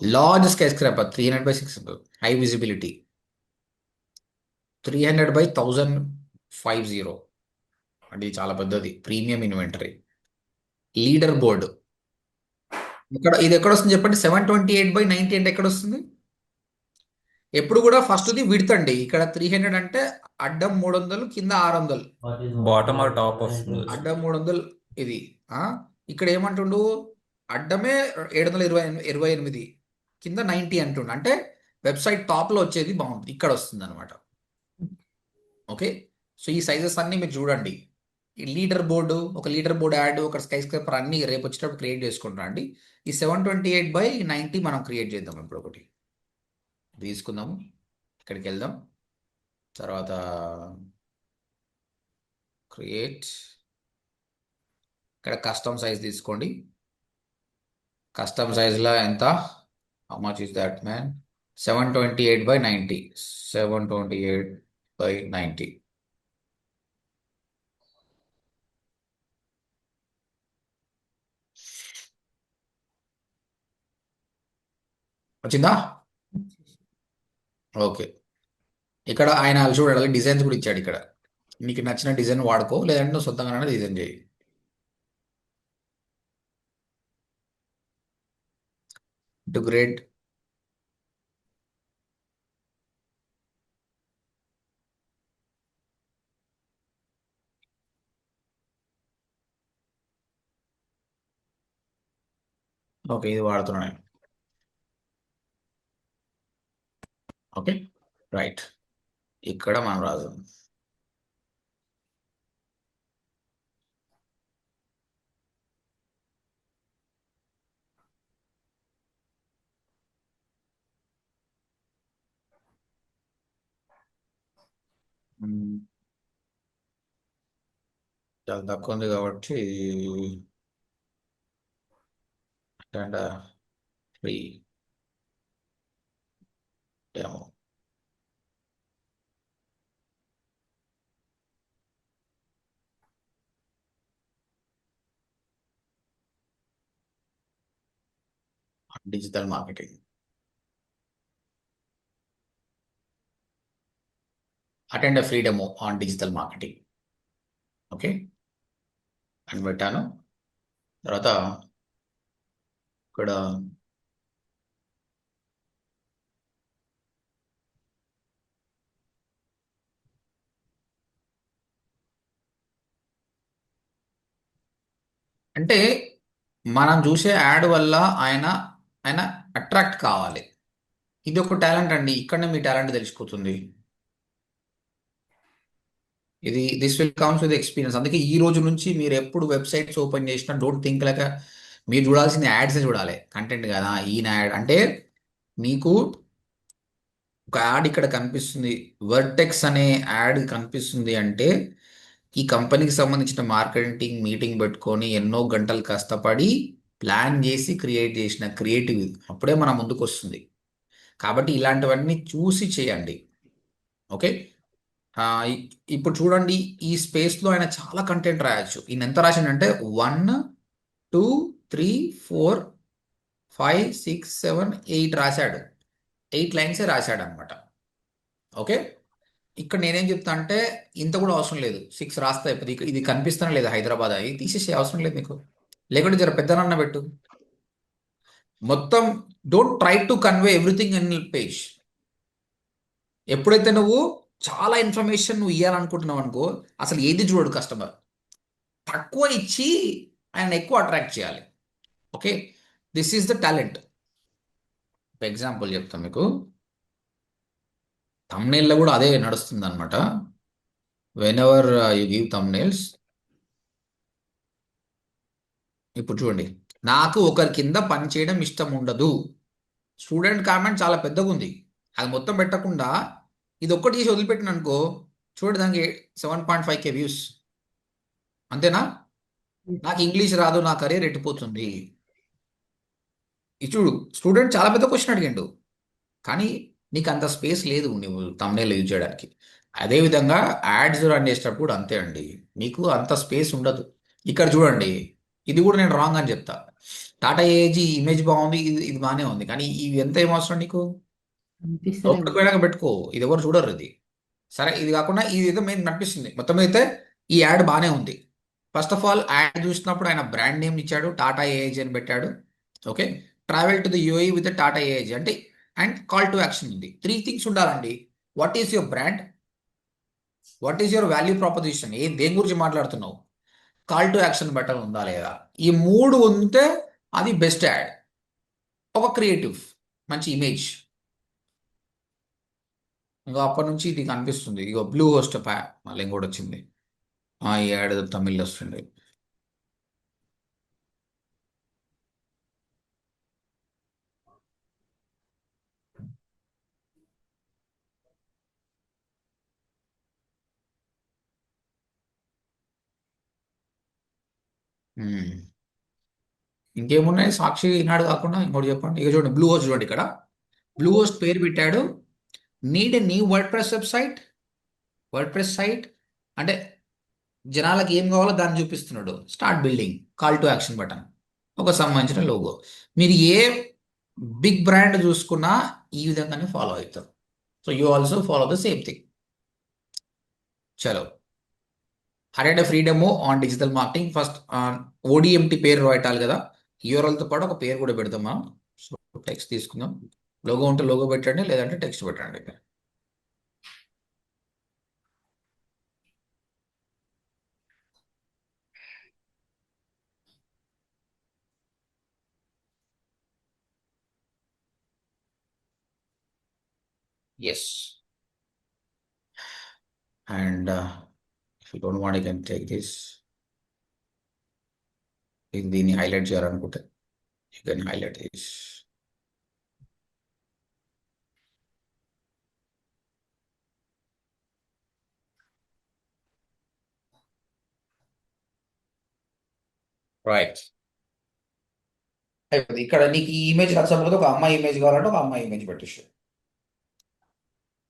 Large skyscraper 300 by 600 high visibility 300 by 1050. అంటే ఇది చాలా పెద్దది, ప్రీమియం ఇన్వెంటరీ. లీడర్ బోర్డు ఇది ఎక్కడ వస్తుంది చెప్పండి? 728 by 90 అంటే ఎక్కడ వస్తుంది? ఎప్పుడు కూడా ఫస్ట్ది విడ్త్ అండి. ఇక్కడ 300 అంటే అడ్డం 300, కింద 600. బాటమ్ ఆర్ టాప్ వస్తుంది. అడ్డం 300 ఇది. ఇక్కడ ఏమంటుండు? అడ్డమే 728, కింద 90 అంటుండు. అంటే వెబ్సైట్ టాప్లో వచ్చేది బాగుంది, ఇక్కడ వస్తుంది అనమాట. ఓకే, సో ఈ సైజెస్ అన్నీ మీరు చూడండి. ఈ లీడర్ బోర్డు, ఒక లీడర్ బోర్డు యాడ్, ఒక స్కై స్క్రాపర్ అన్ని రేపు వచ్చేటప్పుడు క్రియేట్ చేసుకుంటాం అండి. ఈ 728 by 90 మనం క్రియేట్ చేద్దాం. ఇప్పుడు ఒకటి తీసుకుందాము, ఇక్కడికి వెళ్దాం. తర్వాత క్రియేట్, ఇక్కడ కస్టమ్ సైజ్ తీసుకోండి. కస్టమ్ సైజ్లో ఎంత? How much is that man? 728 by 90. 728 by 90. వచ్చిందా? ఓకే, ఇక్కడ ఆయన చూడాలి, డిజైన్స్ కూడా ఇచ్చాడు. ఇక్కడ నీకు నచ్చిన డిజైన్ వాడుకో, లేదంటే నువ్వు సొంతంగా డిజైన్ చేయి. టు గ్రేడ్ ఓకే, ఇది వాడుతున్నాను. Okay, right. ఇక్కడ మనం రాదు. చాలా తక్కువ ఉంది కాబట్టి and free demo. Digital marketing. Attend free demo on digital marketing. Okay అని పెట్టాను. తర్వాత ఇక్కడ అంటే మనం చూసే యాడ్ వల్ల ఆయన ఆయన అట్రాక్ట్ కావాలి. ఇది ఒక టాలెంట్ అండి. ఇక్కడనే మీ టాలెంట్ తెలిసిపోతుంది. ఇది this will comes with experience. అందుకే ఈ రోజు నుంచి మీరు ఎప్పుడు వెబ్సైట్స్ ఓపెన్ చేసినా డోంట్ థింక్ లైక్ మీరు చూడాల్సిన యాడ్స్ చూడాలి, కంటెంట్ కదా. ఈయన యాడ్ అంటే మీకు ఒక యాడ్ ఇక్కడ కనిపిస్తుంది, వర్టెక్స్ అనే యాడ్ కనిపిస్తుంది అంటే ఈ కంపెనీకి సంబంధించిన మార్కెటింగ్ మీటింగ్ పెట్టుకొని ఎన్నో గంటలు కష్టపడి ప్లాన్ చేసి క్రియేట్ చేసిన క్రియేటివ్, అప్పుడే మన ముందుకు వస్తుంది. కాబట్టి ఇలాంటివన్నీ చూసి చేయండి. ఓకే, ఇప్పుడు చూడండి, ఈ స్పేస్లో ఆయన చాలా కంటెంట్ రాయొచ్చు. ఈయన ఎంత రాసిండంటే 1 2 3 4 5 6 7 8 రాశాడు. 8 లైన్సే రాశాడు అనమాట. ఓకే, ఇక్కడ నేనేం చెప్తా అంటే ఇంత కూడా అవసరం లేదు, 6 రాస్తా. ఇప్పుడు ఇది కనిపిస్తానే లేదు హైదరాబాద్, అవి తీసేసే అవసరం లేదు మీకు. లేకుంటే జర పెద్దనన్న పెట్టు. మొత్తం don't try to convey everything in page. ఎప్పుడైతే నువ్వు చాలా ఇన్ఫర్మేషన్ నువ్వు ఇవ్వాలనుకుంటున్నావు అనుకో, అసలు ఏది చూడడు కస్టమర్. తక్కువ ఇచ్చి ఆయన ఎక్కువ అట్రాక్ట్ చేయాలి. Okay, this is the talent. Example చెప్తాను మీకు, thumbnail కూడా అదే నడుస్తుంది అనమాట. When ever you give thumbnails, ఇప్పుడు చూడండి, నాకు ఒకరి కింద పని చేయడం ఇష్టం ఉండదు. స్టూడెంట్ కామెంట్ చాలా పెద్దగా ఉంది, అది మొత్తం పెట్టకుండా ఇది ఒక్కటి చేసి వదిలిపెట్టిన అనుకో, చూడండి దానికి 7.5K వ్యూస్. అంతేనా? నాకు ఇంగ్లీష్ రాదు, నా కెరీర్ ఎట్టిపోతుంది. ఇది చూడు, స్టూడెంట్ చాలా పెద్ద క్వశ్చన్ అడిగిండు, కానీ నీకు అంత స్పేస్ లేదు నువ్వు thumbnail యూజ్ చేయడానికి. అదేవిధంగా యాడ్స్ రన్ చేసేటప్పుడు అంతే అండి, నీకు అంత స్పేస్ ఉండదు. ఇక్కడ చూడండి, ఇది కూడా నేను రాంగ్ అని చెప్తా. టాటా ఏజీ ఇమేజ్ బాగుంది, ఇది బాగానే ఉంది, కానీ ఇవి ఎంత ఏం అవసరం నీకు? అనిపిస్తలేము. ఒకటి పోయినాక పెట్టుకో, ఇది ఎవరు చూడరు ఇది. సరే, ఇది కాకుండా ఇది ఏదో మెయిన్ నడిపిస్తుంది. మొత్తం అయితే ఈ యాడ్ బాగానే ఉంది. ఫస్ట్ ఆఫ్ ఆల్, యాడ్ చూసినప్పుడు ఆయన బ్రాండ్ నేమ్ ఇచ్చాడు, టాటా ఏజీ అని పెట్టాడు. Okay, travel to the UAE with Tata AG అంటే, అండ్ కాల్ టు యాక్షన్ ఉంది. 3 థింగ్స్ ఉండాలండి. What is your brand, what is your value proposition, దేని గురించి మాట్లాడుతున్నావు, కాల్ టు యాక్షన్ బటన్ ఉందా లేదా, ఈ 3 ఉంటే అది బెస్ట్ యాడ్. ఒక క్రియేటివ్ మంచి ఇమేజ్. ఇంకా అప్పటి నుంచి ఇది కనిపిస్తుంది. ఇగో బ్లూ హోస్ట్ మళ్ళీ ఇంకోటి వచ్చింది. ఈ యాడ్ తమిళ్ వస్తుంది. ఇంకేమున్నాయి సాక్షి ఈనాడు కాకుండా ఇంకోటి చెప్పండి. ఇక చూడండి, బ్లూ హోస్ట్ చూడండి, ఇక్కడ బ్లూ హోస్ట్ పేరు పెట్టాడు. Need a new WordPress website, WordPress site అంటే జనాలకు ఏం కావాలో దాన్ని చూపిస్తున్నాడు. Start building, call to action button, ఒక సంబంధించిన లోగో. మీరు ఏ బిగ్ బ్రాండ్ చూసుకున్నా ఈ విధంగానే ఫాలో అవుతారు. So you also follow the same thing. చలో, అరేండ్ free demo on digital marketing. First ODMT పేరు పెట్టాలి కదా, యూఆర్ఎల్తో పాటు ఒక పేరు కూడా పెడతాం మనం. సో టెక్స్ట్ తీసుకుందాం, లోగో ఉంటే లోగో పెట్టండి, లేదంటే టెక్స్ట్ పెట్టండి. Yes, and if you don't want you can take this. దీన్ని హైలైట్ చేయాలనుకుంటే you can highlight this. Right, అయిపోయింది. ఇక్కడ నీకు ఈ ఇమేజ్ నచ్చకపోతే ఒక అమ్మాయి ఇమేజ్ కావాలంటే ఒక అమ్మాయి ఇమేజ్ పెట్టేసి,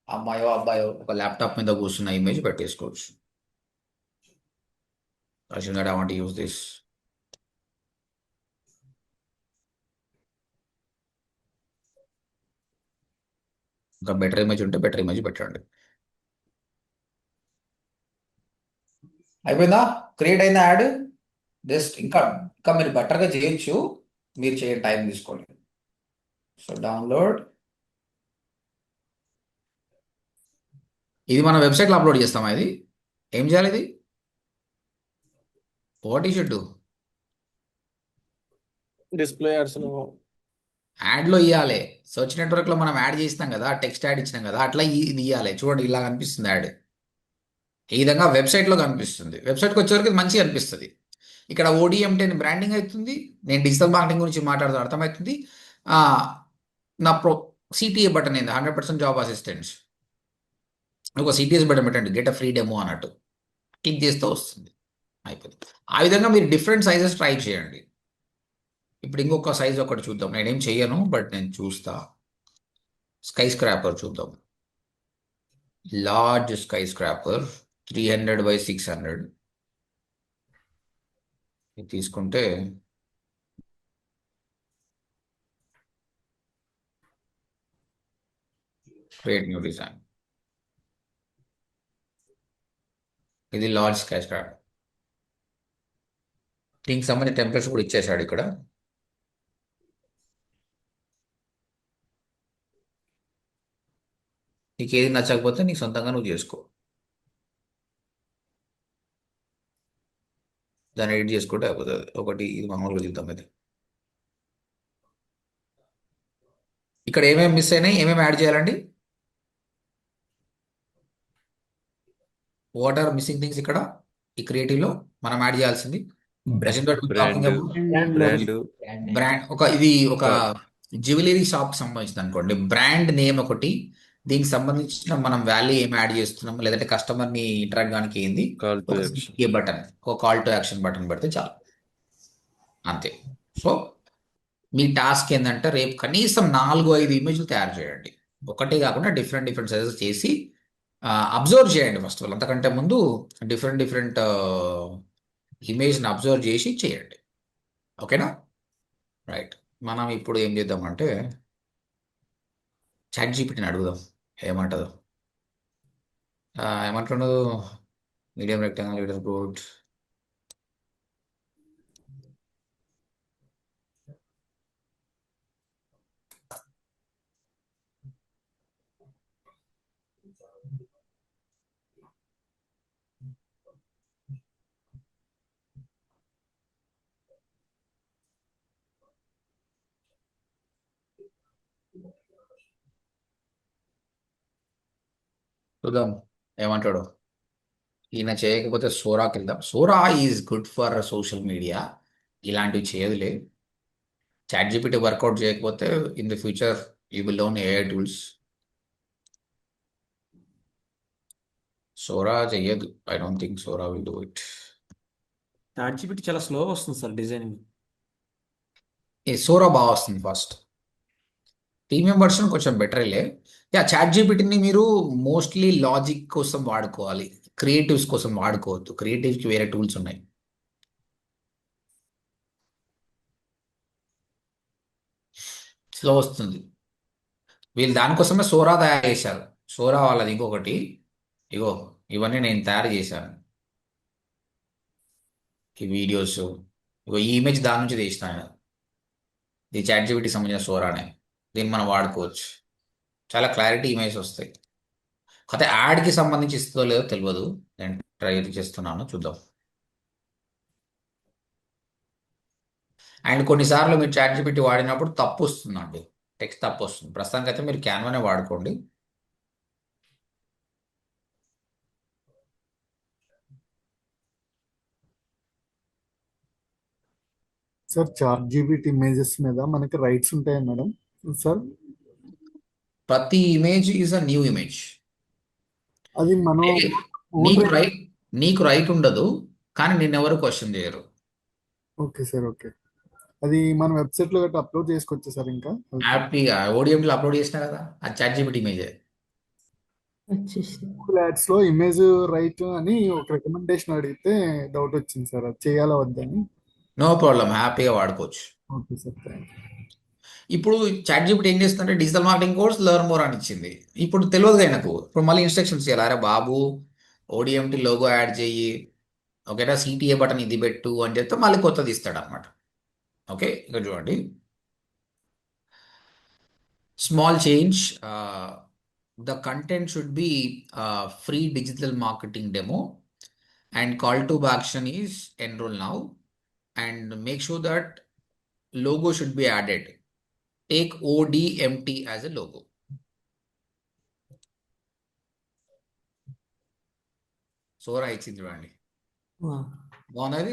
అమ్మాయో అబ్బాయో ఒక ల్యాప్టాప్ మీద కూర్చున్న ఇమేజ్ పెట్టేసుకోవచ్చు. Assume that I want to use this. ఇంకా బెటర్ ఇమేజ్ ఉంటే బెటర్ ఇమేజ్ పెట్టండి. అయిపోయిందా? క్రియేట్ అయిందా యాడ్? జస్ట్ ఇంకా ఇంకా మీరు బెటర్గా చేయొచ్చు, మీరు చేయండి, టైం తీసుకోండి. సో డౌన్లోడ్, ఇది మన వెబ్సైట్లో అప్లోడ్ చేస్తామా? ఇది ఏం చేయాలి? ఇది వాట్ ఈ షుడ్ డూ? డిస్ప్లే యాడ్స్ యాడ్లో ఇవ్వాలి. సర్చ్ నెట్వర్క్లో మనం యాడ్ చేస్తాం కదా, టెక్స్ట్ యాడ్ ఇచ్చినాం కదా, అట్లా ఇది ఇవ్వాలి. చూడండి, ఇలా కనిపిస్తుంది యాడ్. ఈ విధంగా వెబ్సైట్లో కనిపిస్తుంది. వెబ్సైట్కి వచ్చేవరకు ఇది మంచిగా అనిపిస్తుంది. ఇక్కడ ఓడిఎంటీ అని బ్రాండింగ్ అవుతుంది. నేను డిజిటల్ మార్కెటింగ్ గురించి మాట్లాడుతూ అర్థమవుతుంది. నా సిటిఏ బటన్ ఏంది, 100% జాబ్ అసిస్టెంట్స్. ఒక సిటిఎస్ బటన్ పెట్టండి, గెట్ అ ఫ్రీ డెమో అన్నట్టు క్లిక్ చేస్తే వస్తుంది. అయిపోతుంది. ఆ విధంగా మీరు డిఫరెంట్ సైజెస్ ట్రై చేయండి. ఇప్పుడు ఇంకొక సైజ్ ఒకటి చూద్దాం. నేనేం చెయ్యను, బట్ నేను చూస్తా. స్కై స్క్రాపర్ చూద్దాం. లార్జ్ స్కై స్క్రాపర్ 300x600 ఇది తీసుకుంటే క్రియేట్ న్యూ డిజైన్. ఇది లార్జ్ స్కై స్క్రాపర్. దీనికి సంబంధించిన టెంప్లెట్స్ కూడా ఇచ్చేసాడు ఇక్కడ. నీకు ఏది నచ్చకపోతే నీకు సొంతంగా నువ్వు చేసుకో, దాన్ని ఎడిట్ చేసుకుంటే అయిపోతుంది. ఒకటి ఇది మామూలుగా చూద్దాం. ఇది ఇక్కడ ఏమేమి మిస్ అయినాయి, ఏమేమి యాడ్ చేయాలండి? వాట్ ఆర్ మిస్సింగ్ థింగ్స్ ఇక్కడ ఈ క్రియేటివ్లో మనం యాడ్ చేయాల్సింది? Assume that we're talking brand about brand brand. ఇది ఒక జ్యువెలరీ షాప్ సంబంధించింది అనుకోండి, బ్రాండ్ నేమ్ ఒకటి, దీనికి సంబంధించిన మనం వాల్యూ ఏం యాడ్ చేస్తున్నాం, లేదంటే కస్టమర్ని ఇంటరాక్ట్ కానికి ఏంది, కాల్ టు ఒక యాక్షన్. బటన్, ఒక కాల్ టు యాక్షన్ బటన్ పెడితే చాలు, అంతే. సో మీ టాస్క్ ఏంటంటే రేపు కనీసం 4-5 ఇమేజ్లు తయారు చేయండి, ఒకటే కాకుండా డిఫరెంట్ డిఫరెంట్ సైజెస్ చేసి అబ్జర్వ్ చేయండి ఫస్ట్ ఆఫ్ ఆల్. అంతకంటే ముందు డిఫరెంట్ ఇమేజ్ని అబ్జర్వ్ చేసి చేయండి. ఓకేనా? రైట్. మనం ఇప్పుడు ఏం చేద్దామంటే చాట్ జీపీటీని అడుగుదాం ఏమంటుందో. ఏమంటుండదు? Medium rectangle leaderboard. చూద్దాం ఏమంటాడు. ఈయన చేయకపోతే సోరాకి వెళ్దాం. Sora is good for social media, ఇలాంటివి చేయదులే. చాట్ జీపీటీ వర్కౌట్ చేయకపోతే in the future you will learn AI tools. Sora చెయ్యదు, I don't think Sora will do it. ChatGPT చాలా స్లో వస్తుంది సార్ డిజైనింగ్. సోరా బాగా వస్తుంది first. Premium version కొంచెం బెటర్లే. Chat జీపీటీని మీరు మోస్ట్లీ లాజిక్ కోసం వాడుకోవాలి, క్రియేటివ్స్ కోసం వాడుకోవద్దు. క్రియేటివ్స్కి వేరే టూల్స్ ఉన్నాయి. స్లో వస్తుంది. వీళ్ళు దానికోసమే సోరా తయారు చేశారు. సోరా వాళ్ళది ఇంకొకటి, ఇగో ఇవన్నీ నేను తయారు చేశాను, ఈ వీడియోస్. ఇగో ఈ ఇమేజ్ దాని నుంచి తీసినాను, ఇది చాట్ జీపీటీకి సంబంధించిన సోరానే. దీన్ని మనం వాడుకోవచ్చు, చాలా క్లారిటీ ఇమేజ్ వస్తాయి. కాకపోతే యాడ్కి సంబంధించి ఇస్తుందో లేదో తెలియదు, నేను ట్రై చేస్తున్నాను, చూద్దాం. అండ్ కొన్నిసార్లు మీరు చాట్ జీపీటీ వాడినప్పుడు తప్పు వస్తుందండి, టెక్స్ట్ తప్పు వస్తుంది. ప్రస్తుతానికి అయితే మీరు క్యాన్వానే వాడుకోండి. సార్ చాట్ జీపీటీ ఇమేజెస్ మీద మనకి రైట్స్ ఉంటాయా మేడం? సార్ ప్రతి image is a new image. అది మనం నీకు రైట్ నీకు రైట్ ఉండదు, కానీ నిన్నెవరు క్వశ్చన్ చేయరు. Okay sir, okay. అది మన వెబ్సైట్ లో గట్రా అప్లోడ్ చేసుకోవచ్చా సార్? ఇంకా హ్యాపీగా ఓడిఎంలో అప్లోడ్ చేసినా కదా, అది చాట్ జీపీటీ ఇమేజే. వచ్చేసి యాడ్స్ లో ఇమేజ్ రైట్ అని ఒక రికమెండేషన్ అడిగితే డౌట్ వచ్చింది సార్, అది చేయాలా వద్దని. నో ప్రాబ్లం, హ్యాపీగా వాడుకోవచ్చు. Okay sir, thank you. ఇప్పుడు చాట్ జీపీటీ ఏం చేస్తుందంటే digital marketing course learn more అని ఇచ్చింది. ఇప్పుడు తెలియదు నాకు, ఇప్పుడు మళ్ళీ ఇన్స్ట్రక్షన్స్ చేయాలి. అరే బాబు ఓడిఎంటి లోగో యాడ్ చేయి, ఓకేనా, సిటిఏ బటన్ ఇది పెట్టు అని చెప్తే మళ్ళీ కొత్తది ఇస్తాడు అనమాట. ఓకే, ఇక్కడ చూడండి, small change. The content should be free digital marketing demo and call to action is enrol now and make sure that logo should be added. Take ODMT as a logo. Sora ఇచ్చింది చూడండి, బాగున్నది.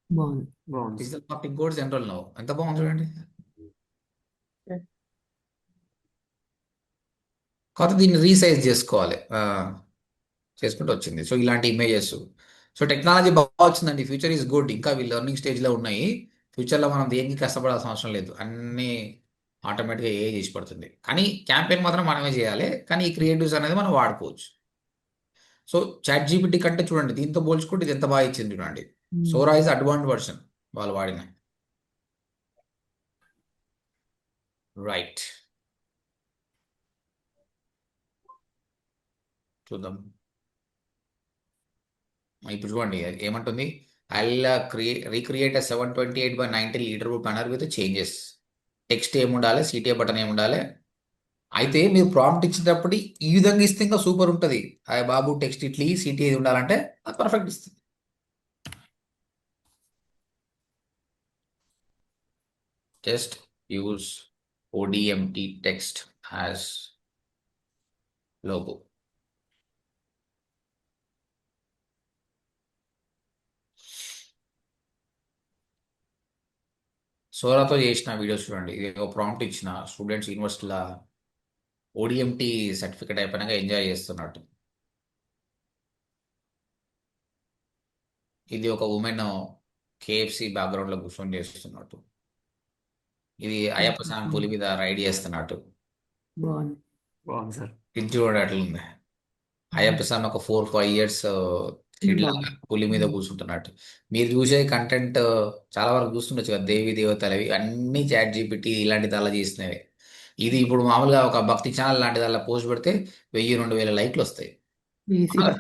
బాగుంది. Digital marketing course enrol now, ఎంత బాగుంది చూడండి. కాకపోతే దీన్ని resize చేసుకోవాలి, చేసుకుంటూ వచ్చింది. సో ఇలాంటి ఇమేజెస్. సో టెక్నాలజీ బాగా వచ్చిందండి, ఫ్యూచర్ ఈజ్ గుడ్. ఇంకా అవి లెర్నింగ్ స్టేజ్లో ఉన్నాయి. ఫ్యూచర్లో మనం దేనికి కష్టపడాల్సిన అవసరం లేదు, అన్నీ ఆటోమేటిక్గా ఏ చేసి పడుతుంది. కానీ క్యాంపెయిన్ మాత్రం మనమే చేయాలి, కానీ ఈ క్రియేటివ్స్ అనేది మనం వాడుకోవచ్చు. సో చాట్ జీపీటీ కంటే చూడండి, దీంతో పోల్చుకుంటే ఇది ఎంత బాగా ఇచ్చింది చూడండి. సోరా ఇస్ అడ్వాన్స్ వర్షన్ వాళ్ళు వాడిన. రైట్, చూద్దాం. ఇప్పుడు చూడండి ఏమంటుంది, I recreate 728x90 litre banner with changes. Text ఏముండాలి, సిటిఏ బటన్ ఏముండాలి. అయితే మీరు ప్రాంప్ట్ ఇచ్చినప్పుడు ఈ విధంగా ఇస్తే ఇంకా సూపర్ ఉంటుంది. అయ్య బాబు టెక్స్ట్ ఇట్లీ సిటిఏ ఉండాలంటే అది పర్ఫెక్ట్ ఇస్తుంది. Just use ODMT text as logo. సోరాతో చేసిన వీడియోస్ చూడండి. ఇది ఒక ప్రాంప్ట్ ఇచ్చిన స్టూడెంట్స్ యూనివర్సిటీలో ODMT సర్టిఫికేట్ అయిపోయినాక ఎంజాయ్ చేస్తున్నట్టు. ఇది ఒక ఉమెన్ KFC బ్యాక్గ్రౌండ్లో కూర్చొని చేస్తున్నట్టు. ఇది అయ్యప్ప స్వామి పులి మీద రైడ్ చేస్తున్నట్టు. బాగుంది. బాగుంది సార్. ఇది చూడండి అట్లుంది. అయ్యప్ప స్వామి ఒక 4-5 ఇయర్స్ ఇట్లా పులి మీద కూర్చుంటున్నట్టు. మీరు చూసే కంటెంట్ చాలా వరకు చూస్తుండొచ్చు కదా, దేవి దేవతలవి అన్ని ChatGPT ఇలాంటి దానిలో చేసినవి. ఇది ఇప్పుడు మామూలుగా ఒక భక్తి ఛానల్ లాంటి దానిలో పోస్ట్ పెడితే 1000-2000 లైక్లు వస్తాయి. ఈజీగా.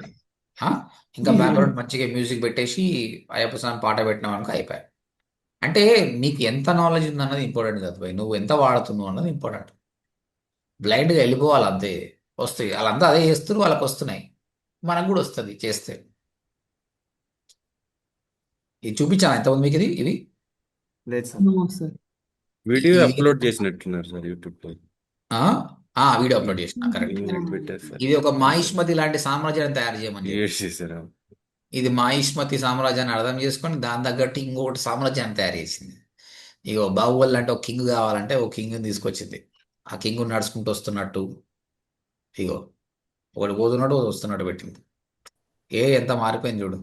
ఆ? ఇంకా బ్యాక్గ్రౌండ్ మంచిగా మ్యూజిక్ పెట్టేసి అయ్యప్ప స్వామి పాట పెట్టినాం అనుకో అయిపోయాయి. అంటే నీకు ఎంత నాలెడ్జ్ ఉందన్నది ఇంపార్టెంట్ కాదు భయ్, నువ్వు ఎంత వాడుతున్నావు అన్నది ఇంపార్టెంట్. బ్లైండ్గా వెళ్ళిపోవాలి అంతే, వస్తాయి. వాళ్ళంతా అదే చేస్తారు, వాళ్ళకి వస్తున్నాయి, మనకు కూడా వస్తుంది చేస్తే. ఇది చూపించాను ఎంతమంది మీకు ఇవి లేదు సార్. No sir. వీడియో ఇది అప్లోడ్ చేసినట్టున్నారు సార్ యూట్యూబ్లో. వీడియో అప్లోడ్ చేసిన కరెక్ట్. లింక్ పెట్టారు సార్. ఇది ఒక మాహిష్మతి లాంటి సామ్రాజ్యాన్ని తయారు చేయమని చెప్పి. క్రియేట్ చేశారు. ఇది మాహిష్మతి సామ్రాజ్యాన్ని అర్థం చేసుకొని దాని తగ్గట్టు ఇంకొకటి సామ్రాజ్యాన్ని తయారు చేసింది. ఇగో బాహుబలి అంటే ఒక కింగ్ కావాలంటే ఒక కింగ్ని తీసుకొచ్చింది. ఆ కింగ్ నడుచుకుంటూ వస్తున్నట్టు ఇగో ఒకటి పోతున్నట్టు ఒకటి వస్తున్నట్టు పెట్టింది. ఎంత మారిపోయింది చూడు.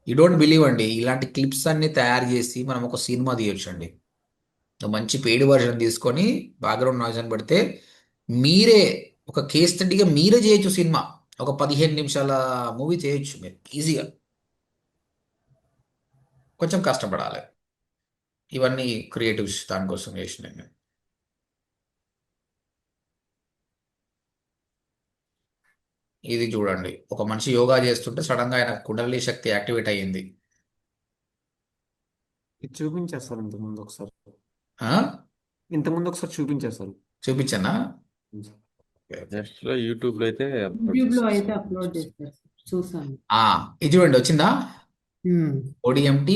యూ డోంట్ బిలీవ్ అండి, ఇలాంటి క్లిప్స్ అన్ని తయారు చేసి మనం ఒక సినిమా తీయొచ్చు అండి. మంచి పెయిడ్ వర్షన్ తీసుకొని బ్యాక్గ్రౌండ్ నాయిస్ అని పెడితే మీరే ఒక కేస్ స్టడీగా మీరే చేయొచ్చు సినిమా. ఒక 15 నిమిషాల మూవీ చేయొచ్చు మీరు ఈజీగా. కొంచెం కష్టపడాలి. ఇవన్నీ క్రియేటివ్స్ దానికోసం చేసినాయి మేము. ఇది చూడండి, ఒక మనిషి యోగా చేస్తుంటే సడన్ గా ఆయన కుండలిని శక్తి యాక్టివేట్ అయ్యింది. ఇది చూపించారు సార్ ఇంతకుముందు ఒకసారి. ఆ? ఇంతకుముందు ఒకసారి చూపించారు సార్. చూపించనా? నెక్స్ట్ లో యూట్యూబ్లో అయితే అప్లోడ్ యూట్యూబ్ లో చేస్తారు అయితే సార్. అప్లోడ్ చేస్తారు సార్. చూసాను. ఇది చూడండి వచ్చిందా? ఉమ్. ODMT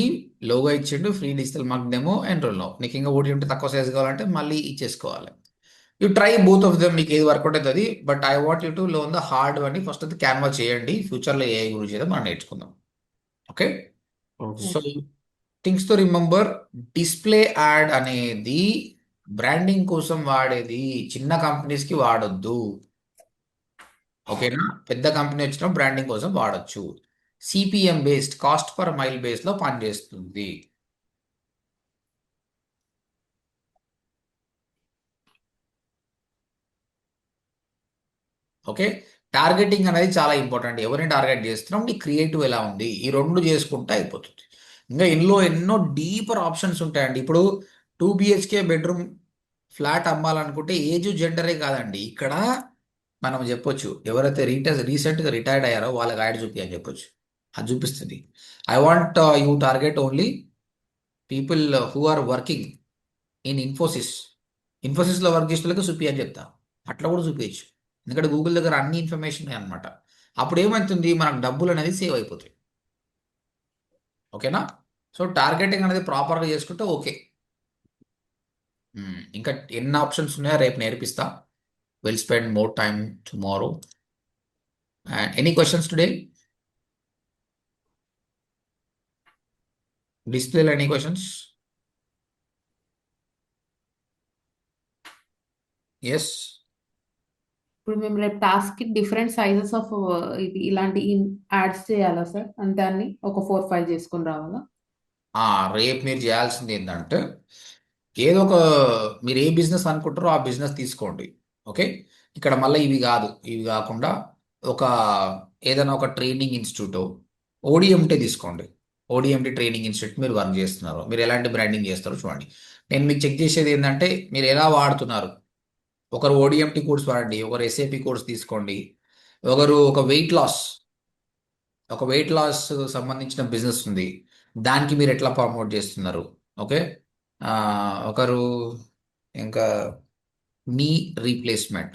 లోగో ఇచ్చిండు, free digital mark demo enroll now. నీకు ఇంకా ODMT తక్కువ సైజ్ కావాలంటే మళ్ళీ ఇచ్చేసుకోవాలి. You try both of them, మీకు ఏది వర్కౌట్ అవుతుంది. But I want you to learn the hard అని ఫస్ట్ అయితే క్యాన్వా చేయండి. ఫ్యూచర్లో AI గురించి అయితే మనం నేర్చుకుందాం. Okay, okay. So things to remember, display ad అనేది బ్రాండింగ్ కోసం వాడేది, చిన్న కంపెనీస్కి వాడొద్దు. ఓకేనా? పెద్ద కంపెనీ వచ్చిన బ్రాండింగ్ కోసం వాడొచ్చు. CPM based, cost per mile బేస్లో పనిచేస్తుంది. ఓకే, టార్గెటింగ్ అనేది చాలా ఇంపార్టెంట్. ఎవరిని టార్గెట్ చేస్తున్నాం, నీ క్రియేటివ్ ఎలా ఉంది, ఈ రెండు చేసుకుంటే అయిపోతుంది. ఇంకా ఇందులో ఎన్నో డీపర్ ఆప్షన్స్ ఉంటాయండి. ఇప్పుడు 2 BHK బెడ్రూమ్ ఫ్లాట్ అమ్మాలనుకుంటే ఏజ్ జెండరే కాదండి. ఇక్కడ మనం చెప్పొచ్చు ఎవరైతే రీసెంట్గా రిటైర్డ్ అయ్యారో వాళ్ళకి యాడ్ చూపి అని చెప్పొచ్చు. అది చూపిస్తుంది. I want you target only people who are working in ఇన్ఫోసిస్లో వర్క్ చేసే వాళ్ళకి చూపి అని చెప్తా. అట్లా కూడా చూపించచ్చు, ఎందుకంటే గూగుల్ దగ్గర అన్ని ఇన్ఫర్మేషన్ ఉన్నాయి అనమాట. అప్పుడు ఏమవుతుంది, మనకు డబ్బులు అనేది సేవ్ అయిపోతాయి. ఓకేనా? సో టార్గెటింగ్ అనేది ప్రాపర్గా చేసుకుంటే ఓకే. ఇంకా ఎన్ని ఆప్షన్స్ ఉన్నాయో రేపు నేర్పిస్తా. Will spend more time tomorrow. And any questions today? డిస్ప్లేలో ఎనీ క్వశ్చన్స్? ఎస్. ఇప్పుడు మేము రేపు టాస్క్ కి డిఫరెంట్ సైజెస్ ఆఫ్ ఇలాంటి యాడ్స్ చేయాలా సార్? అంతే అన్ని ఒక 4-5 చేసుకొని రావాలా? రేపు మీరు చేయాల్సింది ఏంటంటే ఏదో ఒక, మీరు ఏ బిజినెస్ అనుకుంటారో ఆ బిజినెస్ తీసుకోండి. ఓకే, ఇక్కడ మళ్ళీ ఇవి కాకుండా ఒక ఏదైనా ఒక ట్రైనింగ్ ఇన్స్టిట్యూట్ ODMT తీసుకోండి. ODMT ట్రైనింగ్ ఇన్స్టిట్యూట్ మీరు వర్క్ చేస్తున్నారు, మీరు ఎలాంటి బ్రాండింగ్ చేస్తారో చూడండి. నేను మీకు చెక్ చేసేది ఏంటంటే మీరు ఎలా వాడుతున్నారు. ఒకరు ODMT కోర్స్ వాడండి, ఒకరు SAP కోర్స్ తీసుకోండి, ఒకరు ఒక వెయిట్ లాస్ సంబంధించిన బిజినెస్ ఉంది, దానికి మీరు ఎట్లా ప్రమోట్ చేస్తున్నారు. ఓకే, ఒకరు ఇంకా నీ రీప్లేస్మెంట్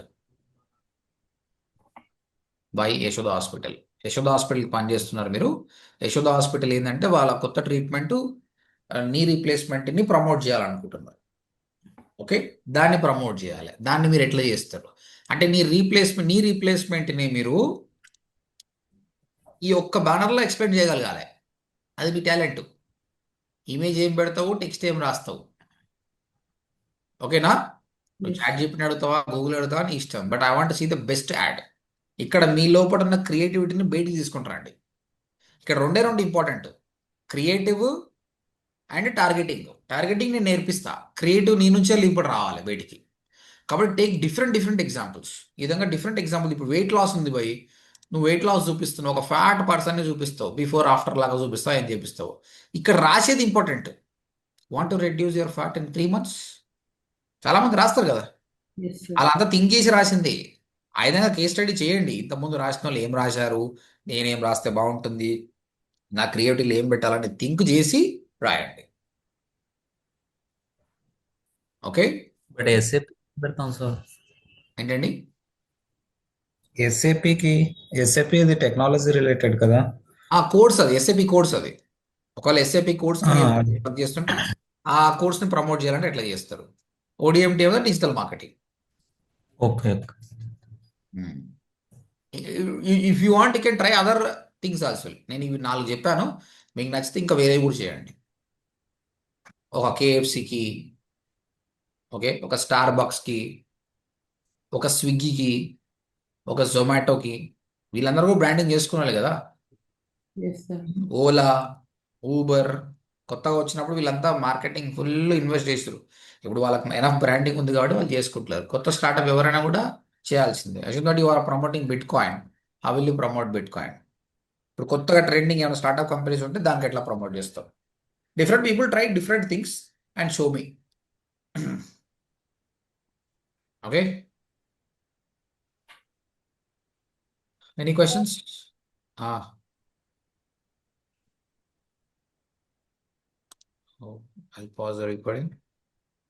బై యశోద హాస్పిటల్కి పనిచేస్తున్నారు మీరు. యశోద హాస్పిటల్ ఏంటంటే వాళ్ళ కొత్త ట్రీట్మెంట్ నీ రీప్లేస్మెంట్ని ప్రమోట్ చేయాలనుకుంటున్నారు. ఓకే, దాన్ని ప్రమోట్ చేయాలి. దాన్ని మీరు ఎట్లా చేస్తారు అంటే నీ రీప్లేస్మెంట్ని మీరు ఈ ఒక్క బ్యానర్లో ఎక్స్ప్లెయిన్ చేయగలగాలి. అది మీ టాలెంట్. ఇమేజ్ ఏం పెడతావు, టెక్స్ట్ ఏం రాస్తావు. ఓకేనా? నువ్వు Yes. చాట్ జీపీటీని అడుగుతావా, గూగుల్ అడుగుతావా, నీ ఇష్టం. But I want see the best ad. ఇక్కడ మీ లోపల ఉన్న క్రియేటివిటీని బయటికి తీసుకుంటారండి. ఇక్కడ రెండు ఇంపార్టెంట్, క్రియేటివ్ అండ్ టార్గెటింగ్ నేను నేర్పిస్తా, క్రియేటివ్ నీ నుంచే ఇప్పుడు రావాలి బయటికి. కాబట్టి టేక్ డిఫరెంట్ ఎగ్జాంపుల్స్. ఈ విధంగా డిఫరెంట్ ఎగ్జాంపుల్. ఇప్పుడు వెయిట్ లాస్ ఉంది భయ్, నువ్వు వెయిట్ లాస్ చూపిస్తున్నావు, ఒక ఫ్యాట్ పర్సన్ని చూపిస్తావు, బిఫోర్ ఆఫ్టర్ లాగా చూపిస్తావు, ఏం చూపిస్తావు. ఇక్కడ రాసేది important. Want to reduce your fat in 3 months. చాలా మంది రాస్తారు కదా, Yes, sir. అలా అంతా థింక్ చేసి రాసింది. ఆ విధంగా కేస్ స్టడీ చేయండి. ఇంతకుముందు రాసిన వాళ్ళు ఏం రాశారు, నేనేం రాస్తే బాగుంటుంది, నా క్రియేటివ్లో ఏం పెట్టాలని థింక్ చేసి రాయండి. ఓకే, బట్ ఎస్ఏపి పెడతాం సార్. ఏంటండి? ఎస్ఏపి ఇది టెక్నాలజీ రిలేటెడ్ కదా. ఆ కోర్స్ అది ఎస్ఏపి కోర్స్. అది ఒకవేళ ఎస్ఏపి కోర్స్ అది. వర్క్ చేస్తుంటే ఆ కోర్స్ని ప్రమోట్ చేయాలంటే ఎట్లా చేస్తారు. ఓడిఎంటీ ఏమో digital marketing. Okay. If you want you can try other things also. నేను ఇవి 4 చెప్పాను, మీకు నచ్చితే ఇంకా వేరే కూడా చేయండి. ఒక కేఎఫ్సికి, ఓకే, ఒక స్టార్ బక్స్కి, ఒక స్విగ్గీకి, ఒక జొమాటోకి, వీళ్ళందరూ కూడా బ్రాండింగ్ చేసుకున్నారు కదా. Yes, sir. ఓలా, ఊబర్ కొత్తగా వచ్చినప్పుడు వీళ్ళంతా మార్కెటింగ్ ఫుల్ ఇన్వెస్ట్ చేస్తారు. ఇప్పుడు వాళ్ళకి ఎనఫ్ బ్రాండింగ్ ఉంది కాబట్టి వాళ్ళు చేసుకుంటున్నారు. కొత్త స్టార్ట్అప్ ఎవరైనా కూడా చేయాల్సిందే. అసలు that you are promoting bitcoin, how will you promote bitcoin? ఇప్పుడు కొత్తగా ట్రెండింగ్ ఏమైనా స్టార్ట్అప్ కంపెనీస్ ఉంటే దానికి ఎట్లా ప్రమోట్ చేస్తాం? Different people try different things and show me. Okay, any questions? I'll pause the recording.